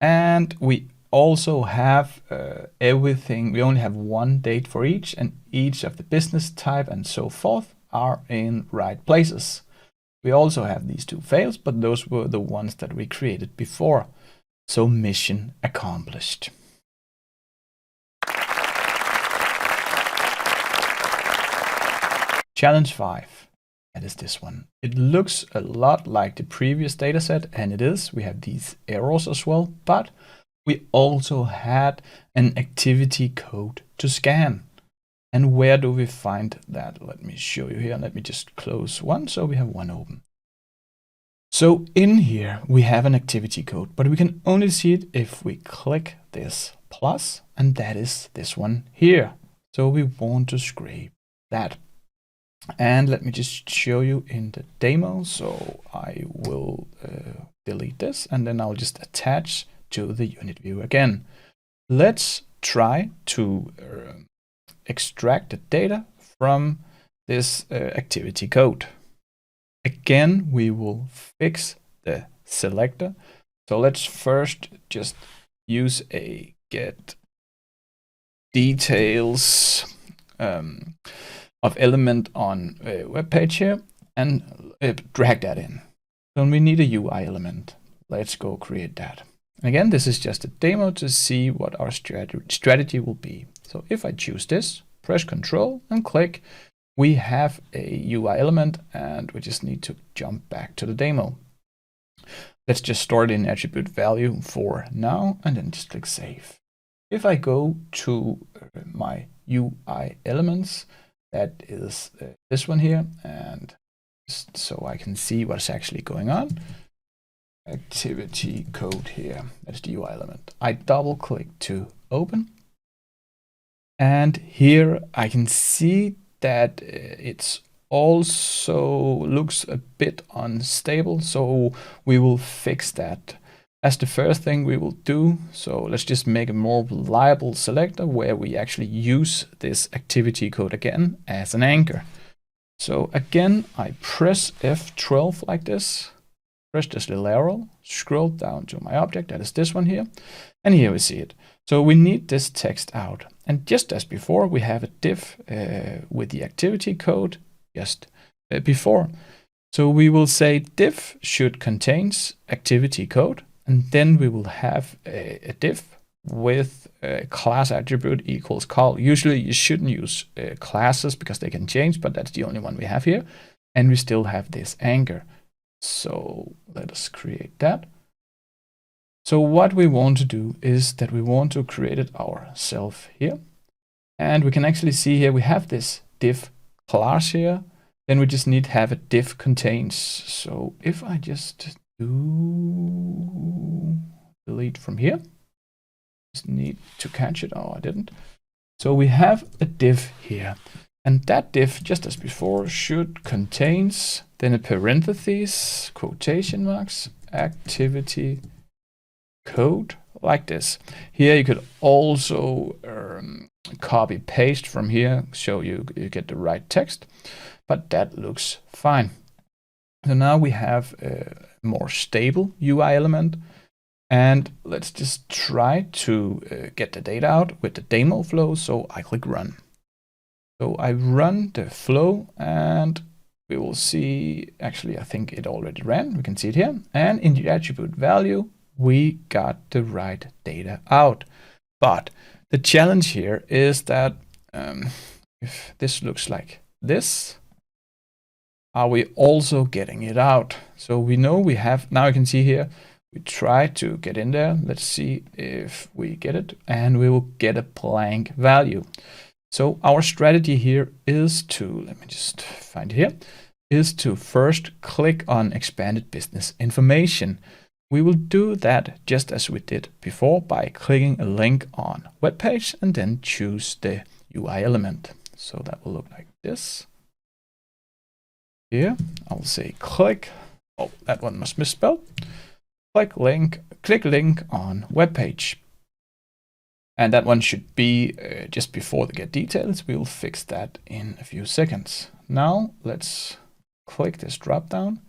And we also have everything. We only have one date for each, and each of the business type and so forth are in right places. We also have these 2 fails, but those were the ones that we created before. So mission accomplished. Challenge 5. That is this one. It looks a lot like the previous data set, and it is. We have these errors as well, but we also had an activity code to scan. And where do we find that? Let me show you here. Let me just close one so we have one open. So in here we have an activity code, but we can only see it if we click this plus, and that is this one here. So we want to scrape that. And let me just show you in the demo. So I will delete this, and then I'll just attach to the unit view again. Let's try to extract the data from this activity code. Again, we will fix the selector. So let's first just use a get details of element on a web page here and drag that in. So we need a UI element. Let's go create that. Again, this is just a demo to see what our strategy will be. So if I choose this, press Control and click, we have a UI element, and we just need to jump back to the demo. Let's just store it in attribute value for now, and then just click Save. If I go to my UI elements, that is this one here, and just so I can see what's actually going on. Activity code here, that's the UI element. I double click to open. And here I can see that it's also looks a bit unstable, so we will fix that as the first thing we will do. So let's just make a more reliable selector where we actually use this activity code again as an anchor. So again, I press F12 like this, press this little arrow, scroll down to my object, that is this one here, and here we see it. So we need this text out. And just as before, we have a div with the activity code just before. So we will say div should contains activity code, and then we will have a div with a class attribute equals call. Usually you shouldn't use classes because they can change, but that's the only one we have here. And we still have this anchor. So let us create that. So what we want to do is that we want to create it ourselves here. And we can actually see here we have this div class here. Then we just need to have a div contains. So if I just do delete from here, just need to catch it. Oh, I didn't. So we have a div here. And that div, just as before, should contains, then a parentheses, quotation marks, activity code, like this. Here you could also copy paste from here, so you get the right text, but that looks fine. So now we have a more stable UI element, and let's just try to get the data out with the demo flow. So I click run. So I run the flow, and we will see, actually I think it already ran, we can see it here, and in the attribute value we got the right data out. But the challenge here is that if this looks like this, are we also getting it out? So we know we have, now you can see here, we try to get in there. Let's see if we get it, and we will get a blank value. So our strategy here is to, let me just find it here, is to first click on expanded business information. We will do that just as we did before by clicking a link on web page and then choose the UI element. So that will look like this. Here, I'll say click. Oh, that one was misspelled. Click link on web page. And that one should be just before the get details. We'll fix that in a few seconds. Now let's click this drop down,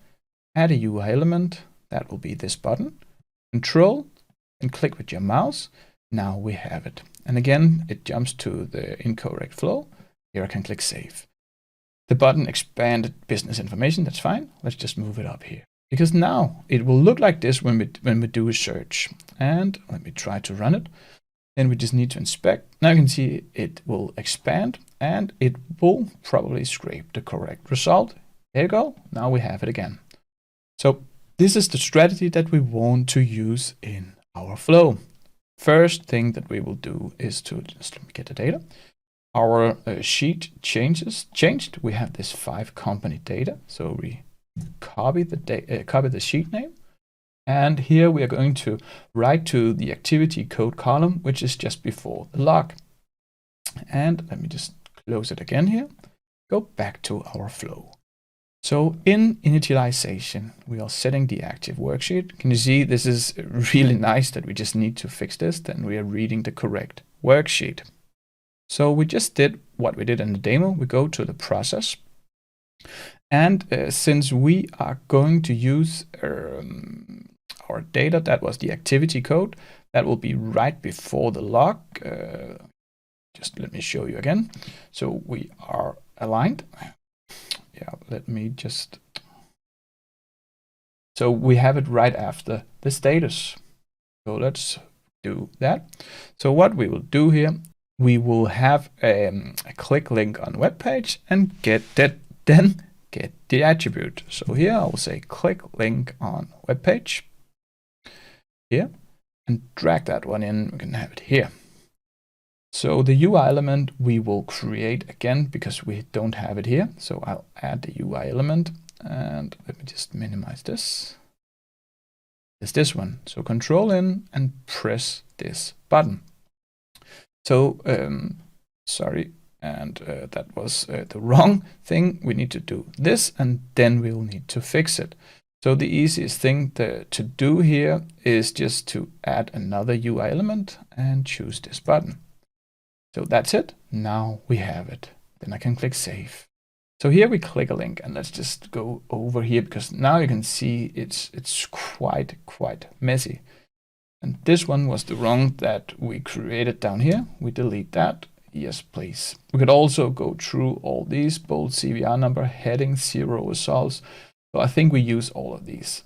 add a UI element. That will be this button. Control and click with your mouse. Now we have it. And again, it jumps to the incorrect flow. Here I can click save. The button expanded business information. That's fine. Let's just move it up here, because now it will look like this when we do a search. And let me try to run it. Then we just need to inspect. Now you can see it will expand and it will probably scrape the correct result. There you go. Now we have it again. So this is the strategy that we want to use in our flow. First thing that we will do is to just let me get the data. Our sheet changed. We have this 5 company data. So we copy the sheet name. And here we are going to write to the activity code column, which is just before the log. And let me just close it again here. Go back to our flow. So in initialization, we are setting the active worksheet. Can you see this is really nice that we just need to fix this? Then we are reading the correct worksheet. So we just did what we did in the demo. We go to the process. And since we are going to use our data, that was the activity code, that will be right before the log. Just let me show you again. So we are aligned. Yeah, let me just. So we have it right after the status. So let's do that. So what we will do here, we will have a click link on web page and get the attribute. So here I will say click link on web page here and drag that one in. We can have it here. So the UI element we will create again because we don't have it here. So I'll add the UI element and let me just minimize this. It's this one. So control in and press this button. So sorry, and that was the wrong thing. We need to do this and then we'll need to fix it. So the easiest thing to do here is just to add another UI element and choose this button. So that's it. Now we have it. Then I can click save. So here we click a link and let's just go over here because now you can see it's quite messy. And this one was the wrong that we created down here. We delete that. Yes, please. We could also go through all these: bold CVR number, heading, 0 results. So I think we use all of these.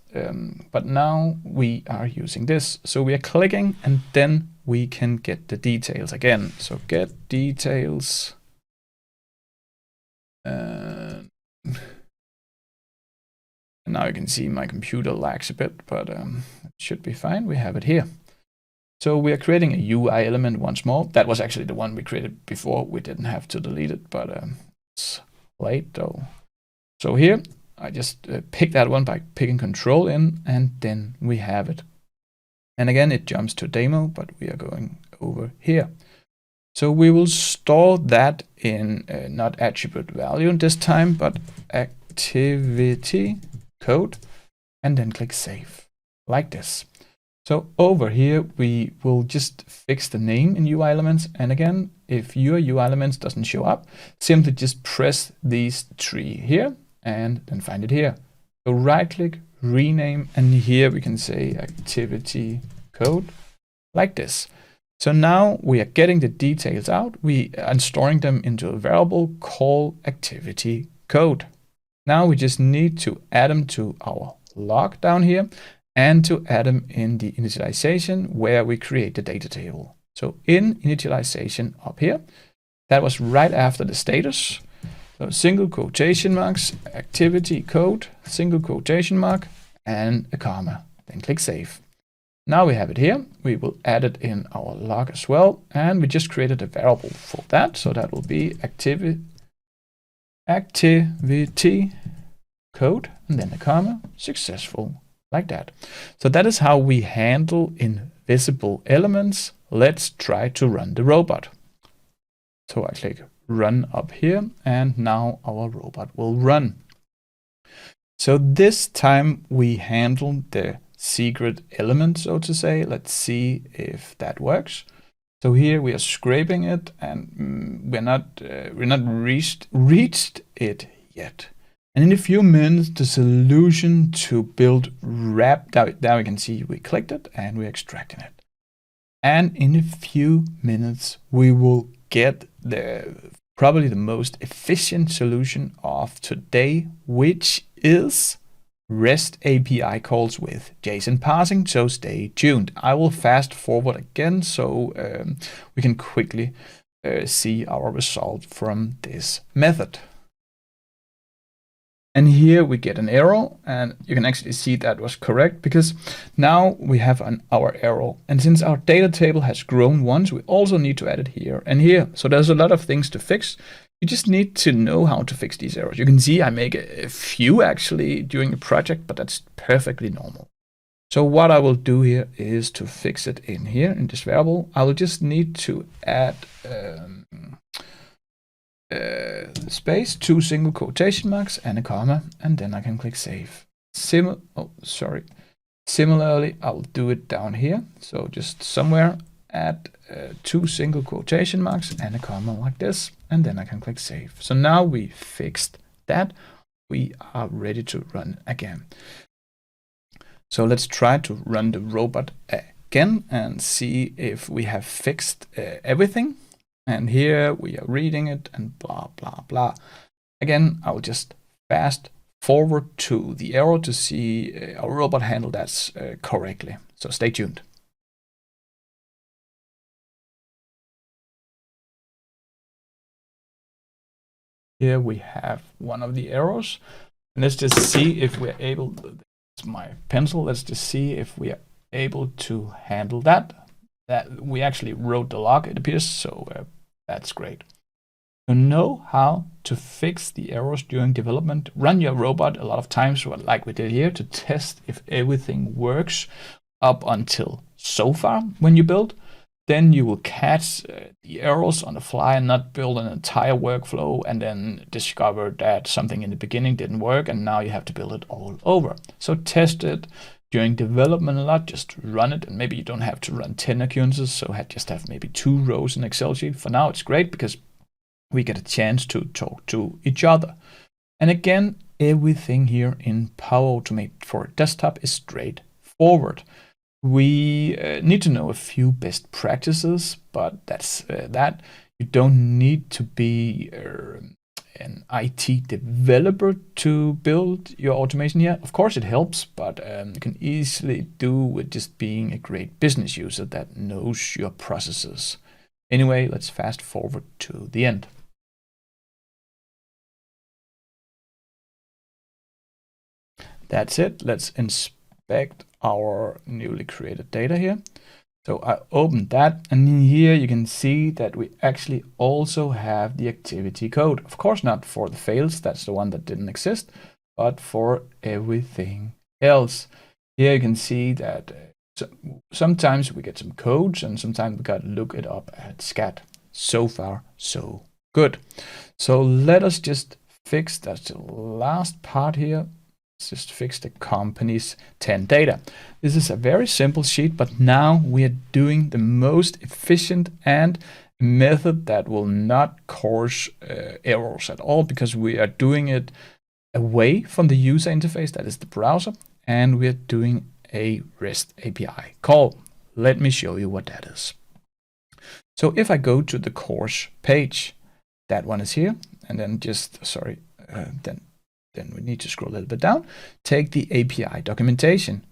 But now we are using this. So we are clicking and then we can get the details again. So get details. And now you can see my computer lags a bit, but it should be fine. We have it here. So we are creating a UI element once more. That was actually the one we created before. We didn't have to delete it, but it's late though. So here I just pick that one by picking control in, and then we have it. And again, it jumps to demo, but we are going over here. So we will store that in not attribute value this time, but activity code, and then click save like this. So over here, we will just fix the name in UI elements. And again, if your UI elements doesn't show up, simply just press these 3 here and then find it here. So right click, rename, and here we can say activity code like this. So now we are getting the details out. We are storing them into a variable called activity code. Now we just need to add them to our log down here and to add them in the initialization where we create the data table. So in initialization up here, that was right after the status. So single quotation marks, activity code, single quotation mark, and a comma. Then click save. Now we have it here. We will add it in our log as well. And we just created a variable for that. So that will be activity code, and then a comma, successful, like that. So that is how we handle invisible elements. Let's try to run the robot. So I click run up here, and now our robot will run. So this time we handle the secret element, so to say. Let's see if that works. So here we are scraping it, and we're not reached it yet. And in a few minutes, the solution to build wrap, there we can see we clicked it and we're extracting it. And in a few minutes, we will get probably the most efficient solution of today, which is REST API calls with JSON parsing, so stay tuned. I will fast forward again so we can quickly see our result from this method. And here we get an error, and you can actually see that was correct because now we have our error. And since our data table has grown once, we also need to add it here and here. So there's a lot of things to fix. You just need to know how to fix these errors. You can see I make a few actually during the project, but that's perfectly normal. So what I will do here is to fix it in here in this variable. I will just need to add space, 2 single quotation marks and a comma, and then I can click save. Similarly, I'll do it down here. So just somewhere add 2 single quotation marks and a comma like this, and then I can click save. So now we fixed that. We are ready to run again. So let's try to run the robot again and see if we have fixed everything. And here we are reading it and blah, blah, blah. Again, I'll just fast forward to the error to see our robot handle that correctly. So stay tuned. Here we have one of the errors. And let's just see if we're able, it's my pencil, let's just see if we are able to handle that. That we actually wrote the log, it appears, so that's great. To know how to fix the errors during development, run your robot a lot of times, like we did here, to test if everything works up until so far when you build. Then you will catch the errors on the fly and not build an entire workflow and then discover that something in the beginning didn't work and now you have to build it all over. So test it during development a lot, just run it, and maybe you don't have to run 10 occurrences, so just have maybe 2 rows in Excel sheet. For now, it's great because we get a chance to talk to each other. And again, everything here in Power Automate for Desktop is straightforward. We need to know a few best practices, but that's that. You don't need to be an IT developer to build your automation here. Of course it helps, but you can easily do with just being a great business user that knows your processes. Anyway, let's fast forward to the end. That's it. Let's inspect our newly created data here. So I opened that, and in here you can see that we actually also have the activity code. Of course not for the fails, that's the one that didn't exist, but for everything else. Here you can see that sometimes we get some codes and sometimes we got to look it up at scat. So far, so good. So let us just fix, that's the last part here. Let's just fix the company's 10 data. This is a very simple sheet, but now we are doing the most efficient and method that will not cause errors at all, because we are doing it away from the user interface, that is the browser, and we are doing a REST API call. Let me show you what that is. So if I go to the course page, that one is here, and then just, then we need to scroll a little bit down, take the API documentation.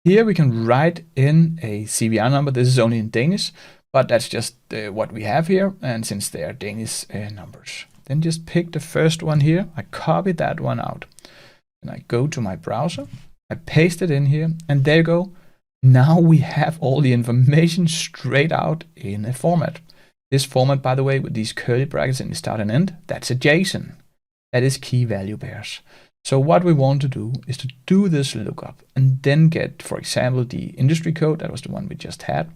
Here we can write in a CVR number. This is only in Danish, but that's just what we have here. And since they are Danish numbers, then just pick the first one here. I copy that one out and I go to my browser. I paste it in here and there you go. Now we have all the information straight out in a format. This format, by the way, with these curly brackets in the start and end, that's a JSON. That is key value pairs. So what we want to do is to do this lookup and then get, for example, the industry code, that was the one we just had,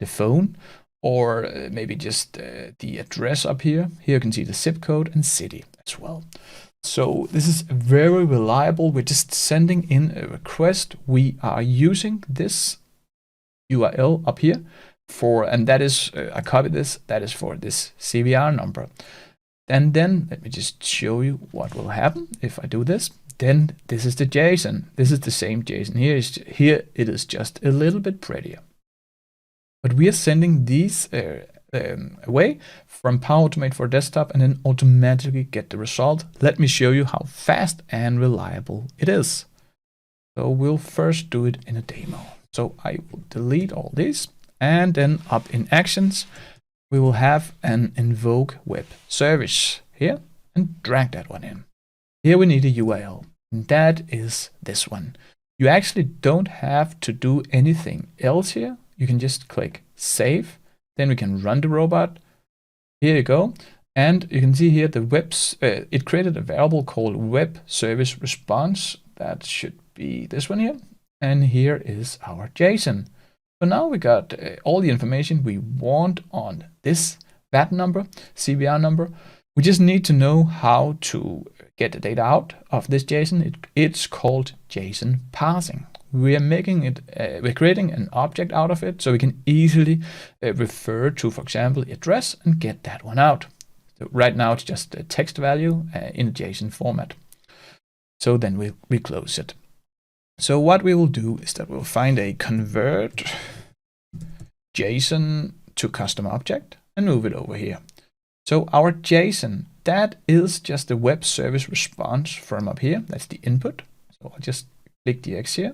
the phone, or maybe just the address up here. Here you can see the zip code and city as well. So this is very reliable. We're just sending in a request. We are using this URL up here for, and that is, I copied this, that is for this CVR number. And then let me just show you what will happen if I do this. Then this is the JSON. This is the same JSON. Here it is just a little bit prettier. But we are sending these away from Power Automate for Desktop and then automatically get the result. Let me show you how fast and reliable it is. So we'll first do it in a demo. So I will delete all these, and then up in actions, we will have an invoke web service here and drag that one in. Here we need a URL, and that is this one. You actually don't have to do anything else here. You can just click save, then we can run the robot. Here you go. And you can see here the it created a variable called web service response. That should be this one here. And here is our JSON. So now we got all the information we want on this VAT number, CVR number. We just need to know how to get the data out of this JSON. It's called JSON parsing. We are making it, we're creating an object out of it so we can easily refer to, for example, address and get that one out. So right now it's just a text value in a JSON format. So then we close it. So what we will do is that we'll find a convert JSON to custom object and move it over here. So our JSON, that is just the web service response from up here. That's the input. So I'll just click the X here.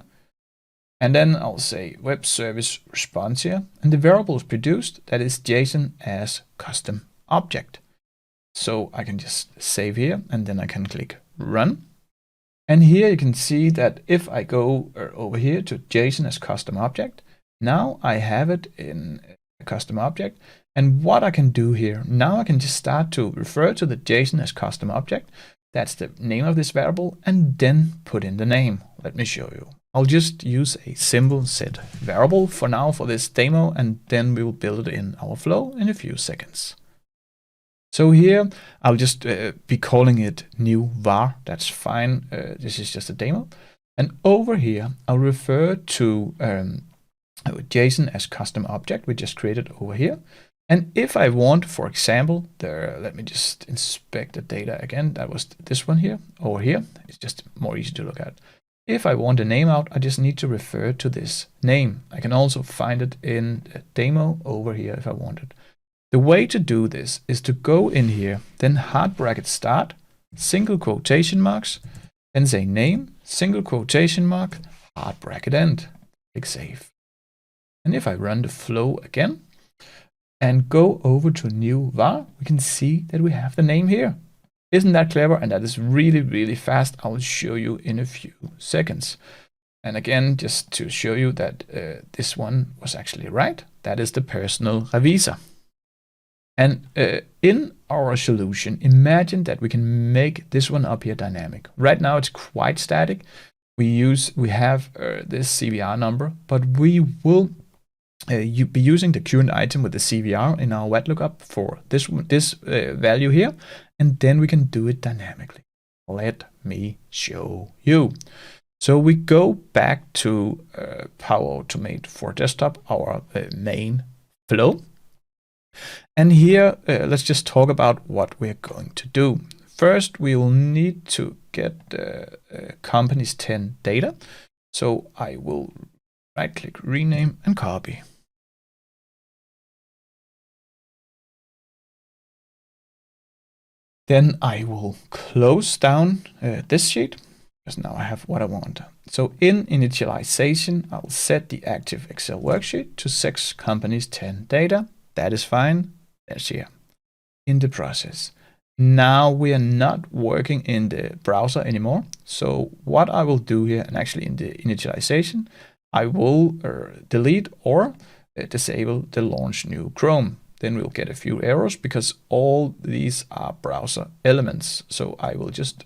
And then I'll say web service response here. And the variable is produced, that is JSON as custom object. So I can just save here and then I can click run. And here you can see that if I go over here to JSON as custom object, now I have it in a custom object. And what I can do here, now I can just start to refer to the JSON as custom object. That's the name of this variable, and then put in the name. Let me show you. I'll just use a simple set variable for now for this demo, and then we will build it in our flow in a few seconds. So here I'll just be calling it new var. That's fine. This is just a demo. And over here I'll refer to JSON as custom object we just created over here. And if I want, for example, let me just inspect the data again. That was this one here, over here. It's just more easy to look at. If I want a name out, I just need to refer to this name. I can also find it in a demo over here if I want it. The way to do this is to go in here, then hard bracket start, single quotation marks, then say name, single quotation mark, hard bracket end. Click save. And if I run the flow again, and go over to new var, we can see that we have the name here. Isn't that clever? And that is really, really fast. I will show you in a few seconds. And again, just to show you that this one was actually right, that is the personal revisor. And in our solution, imagine that we can make this one up here dynamic. Right now it's quite static. We have this CVR number, but we will you be using the current item with the CVR in our VAT lookup for this value here, and then we can do it dynamically. Let me show you. So we go back to Power Automate for desktop, our main flow. And here, let's just talk about what we're going to do. First, we will need to get the company's 10 data. So I will right-click, rename, and copy. Then I will close down this sheet, because now I have what I want. So in initialization, I'll set the active Excel worksheet to 6 companies 10 data. That is fine. That's here in the process. Now we are not working in the browser anymore. So what I will do here, and actually in the initialization, I will delete or disable the launch new Chrome. Then we'll get a few errors because all these are browser elements. So I will just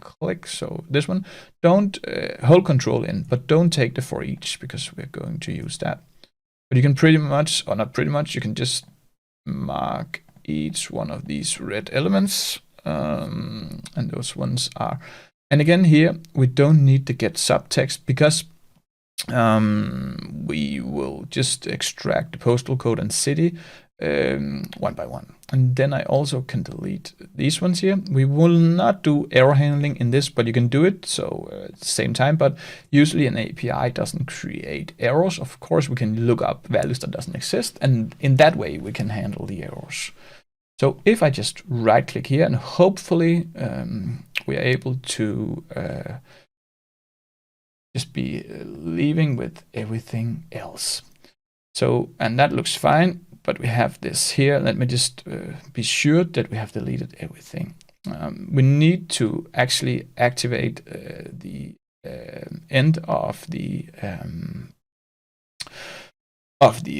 click. So this one, don't hold control in, but don't take the for each because we're going to use that. But you can pretty much, or not pretty much, you can just mark each one of these red elements. And those ones are, and again here, we don't need to get subtext because we will just extract the postal code and city one by one. And then I also can delete these ones here. We will not do error handling in this, but you can do it so at the same time. But usually an API doesn't create errors. Of course, we can look up values that doesn't exist, and in that way we can handle the errors. So if I just right click here, and hopefully we are able to just be leaving with everything else. So, and that looks fine, but we have this here. Let me just be sure that we have deleted everything. We need to actually activate the end of the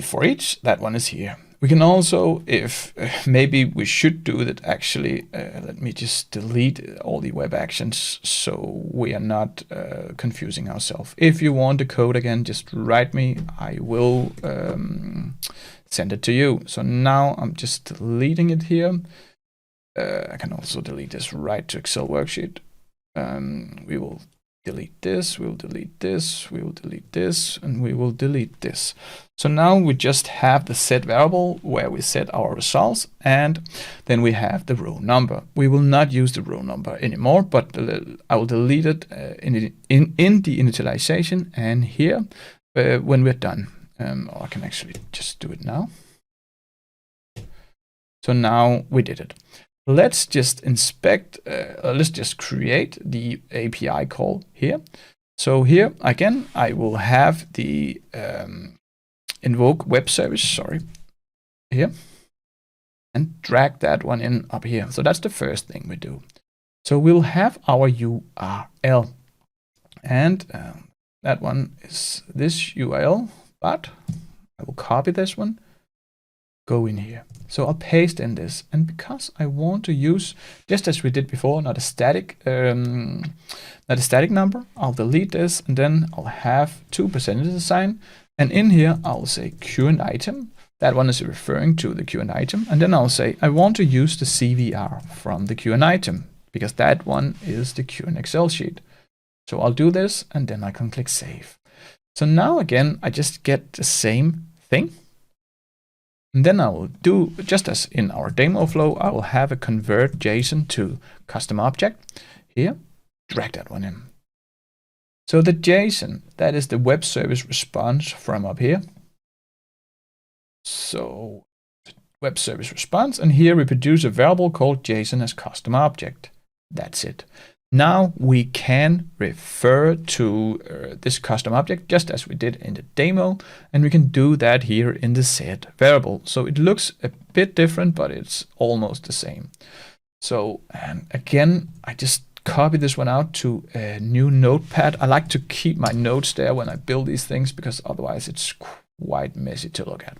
for each. That one is here. We can also, if maybe we should do that actually, let me just delete all the web actions so we are not confusing ourselves. If you want the code again, just write me. I will send it to you. So now I'm just deleting it here. I can also delete this right to Excel worksheet. We will delete this, we'll delete this, we will delete this, and we will delete this. So now we just have the set variable where we set our results, and then we have the row number. We will not use the row number anymore, but I will delete it in the initialization and here when we're done. Or I can actually just do it now. So now we did it. Let's just inspect, let's just create the API call here. So here again, I will have the invoke web service, sorry, here, and drag that one in up here. So that's the first thing we do. So we'll have our URL, and that one is this URL, but I will copy this one, go in here. So I'll paste in this, and because I want to use, just as we did before, not a static number, I'll delete this, and then I'll have 2% sign, and in here I'll say current item. That one is referring to the current item, and then I'll say I want to use the CVR from the current item because that one is the current Excel sheet. So I'll do this, and then I can click save. So now again I just get the same thing. And then I will do, just as in our demo flow, I will have a convert JSON to custom object. Here, drag that one in. So the JSON, that is the web service response from up here. So web service response, and here we produce a variable called JSON as custom object. That's it. Now we can refer to this custom object just as we did in the demo, and we can do that here in the set variable. So it looks a bit different, but it's almost the same. So, and again, I just copy this one out to a new notepad. I like to keep my notes there when I build these things because otherwise it's quite messy to look at.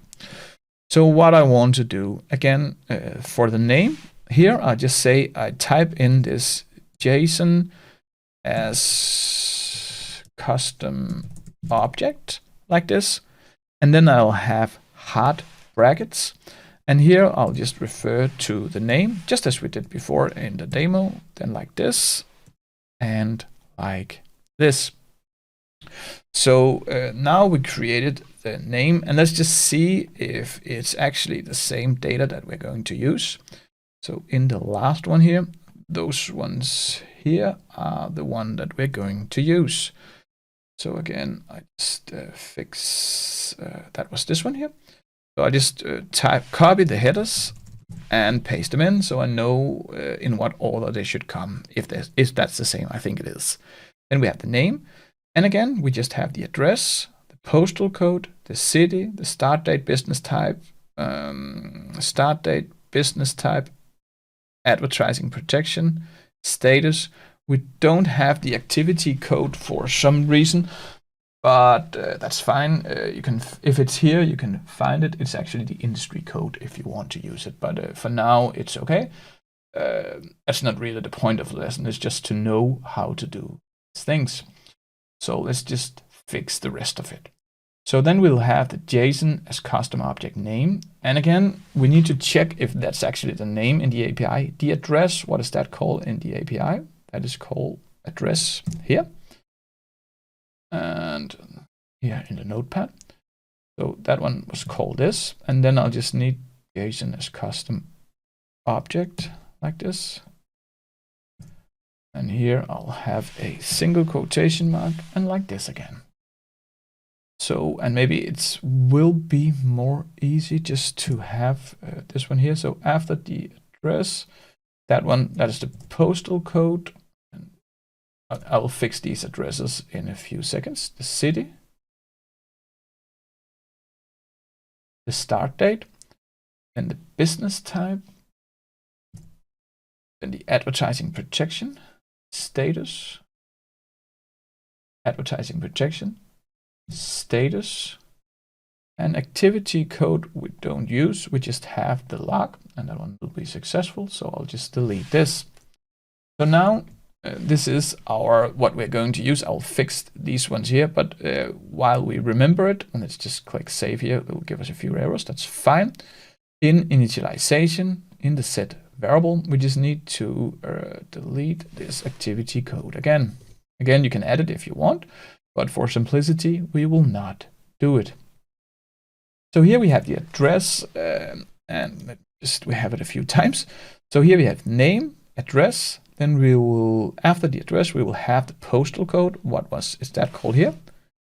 So what I want to do, again, for the name, here I just say I type in this JSON as custom object like this, and then I'll have hard brackets, and here I'll just refer to the name just as we did before in the demo, then like this and like this. So now we created the name, and let's just see if it's actually the same data that we're going to use. So in the last one here, those ones here are the one that we're going to use. So again, I just fix, that was this one here. So I just copy the headers and paste them in so I know in what order they should come, if that's the same. I think it is. Then we have the name, and again, we just have the address, the postal code, the city, the start date, business type, advertising protection, status. We don't have the activity code for some reason, but that's fine. You can, if it's here, you can find it. It's actually the industry code if you want to use it, but for now it's okay. That's not really the point of the lesson. It's just to know how to do things. So let's just fix the rest of it. So then we'll have the JSON as custom object name. And again, we need to check if that's actually the name in the API. The address, what is that called in the API? That is called address here. And here in the notepad. So that one was called this. And then I'll just need JSON as custom object like this. And here I'll have a single quotation mark and like this again. So, and maybe it will be more easy just to have this one here. So after the address, that one, that is the postal code. And I will fix these addresses in a few seconds. The city, the start date, then the business type, then the advertising protection, status, advertising protection, status, and activity code we don't use. We just have the log, and that one will be successful. So I'll just delete this. So now this is what we're going to use. I'll fix these ones here, but while we remember it, and let's just click save here, it will give us a few errors. That's fine. In initialization, in the set variable, we just need to delete this activity code again. Again, you can add it if you want, but for simplicity, we will not do it. So here we have the address, and we have it a few times. So here we have name, address. Then we will, after the address, we will have the postal code. What is that called here?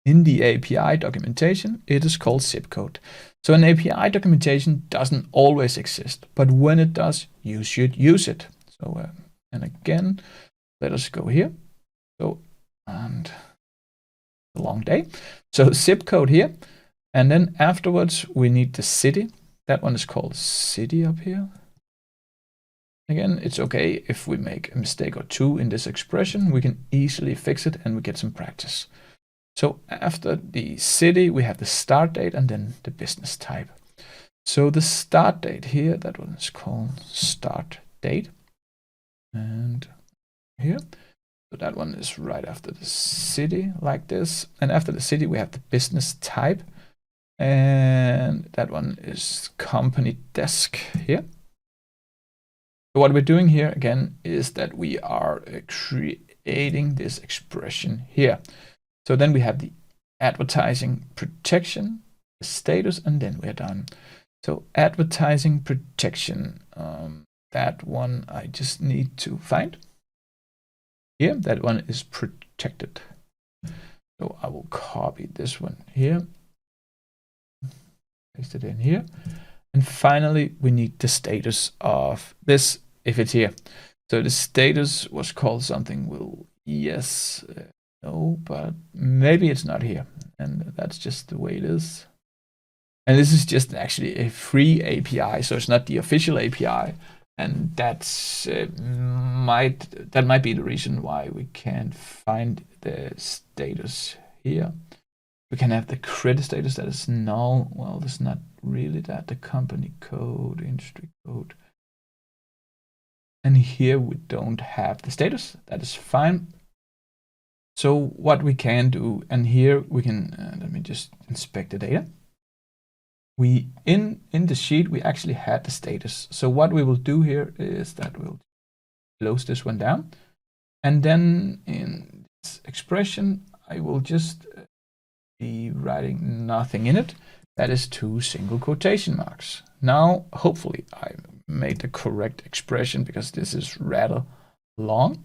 In the API documentation, it is called zip code. So an API documentation doesn't always exist, but when it does, you should use it. So, and again, let us go here. So, and a long day. So zip code here. And then afterwards, we need the city. That one is called city up here. Again, it's okay if we make a mistake or two in this expression. We can easily fix it and we get some practice. So after the city, we have the start date and then the business type. So the start date here, that one is called start date. And here, so that one is right after the city like this. And after the city, we have the business type. And that one is company desk here. So what we're doing here again is that we are creating this expression here. So then we have the advertising protection, the status, and then we're done. So advertising protection, that one I just need to find. Here, that one is protected. So I will copy this one here, paste it in here. And finally, we need the status of this, if it's here. So the status was called something, well, yes, no, but maybe it's not here. And that's just the way it is. And this is just actually a free API, so it's not the official API. And that's that might be the reason why we can't find the status here. We can have the credit status that is null. Well, there's not really that. The company code, industry code. And here we don't have the status. That is fine. So what we can do, and here we can, let me just inspect the data. We in the sheet, we actually had the status. So what we will do here is that we'll close this one down. And then in this expression, I will just be writing nothing in it. That is 2 single quotation marks. Now, hopefully I made the correct expression because this is rather long.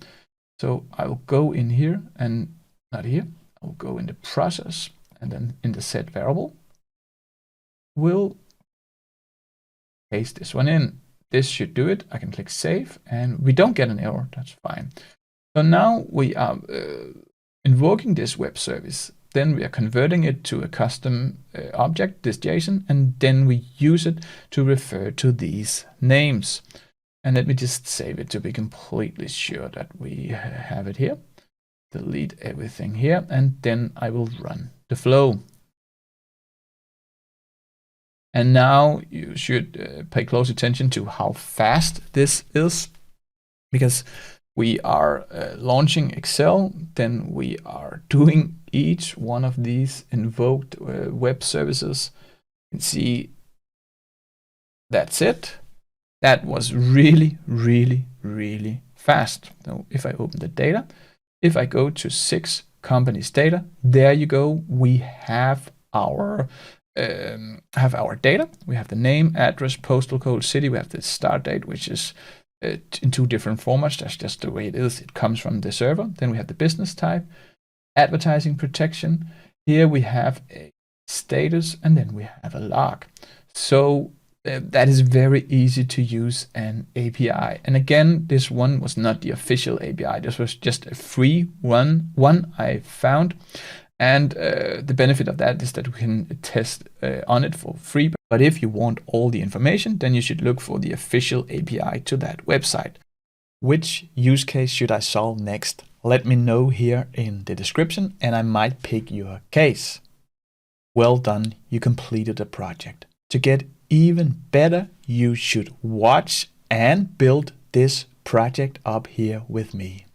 So I will go in here and not here. I'll go in the process and then in the set variable, we'll paste this one in. This should do it. I can click save and we don't get an error. That's fine. So now we are invoking this web service. Then we are converting it to a custom object, this JSON, and then we use it to refer to these names. And let me just save it to be completely sure that we have it here. Delete everything here, and then I will run the flow. And now you should pay close attention to how fast this is, because we are launching Excel, then we are doing each one of these invoked web services. You can see that's it. That was really, really, really fast. So if I open the data, if I go to 6 companies data, there you go. We have our data. We have the name, address, postal code, city. We have the start date, which is in 2 different formats. That's just the way it is. It comes from the server. Then we have the business type, advertising protection. Here we have a status, and then we have a log. So that is very easy to use an API. And again, this one was not the official API. This was just a free one I found. And the benefit of that is that we can test on it for free. But if you want all the information, then you should look for the official API to that website. Which use case should I solve next? Let me know here in the description and I might pick your case. Well done, you completed the project. To get even better, you should watch and build this project up here with me.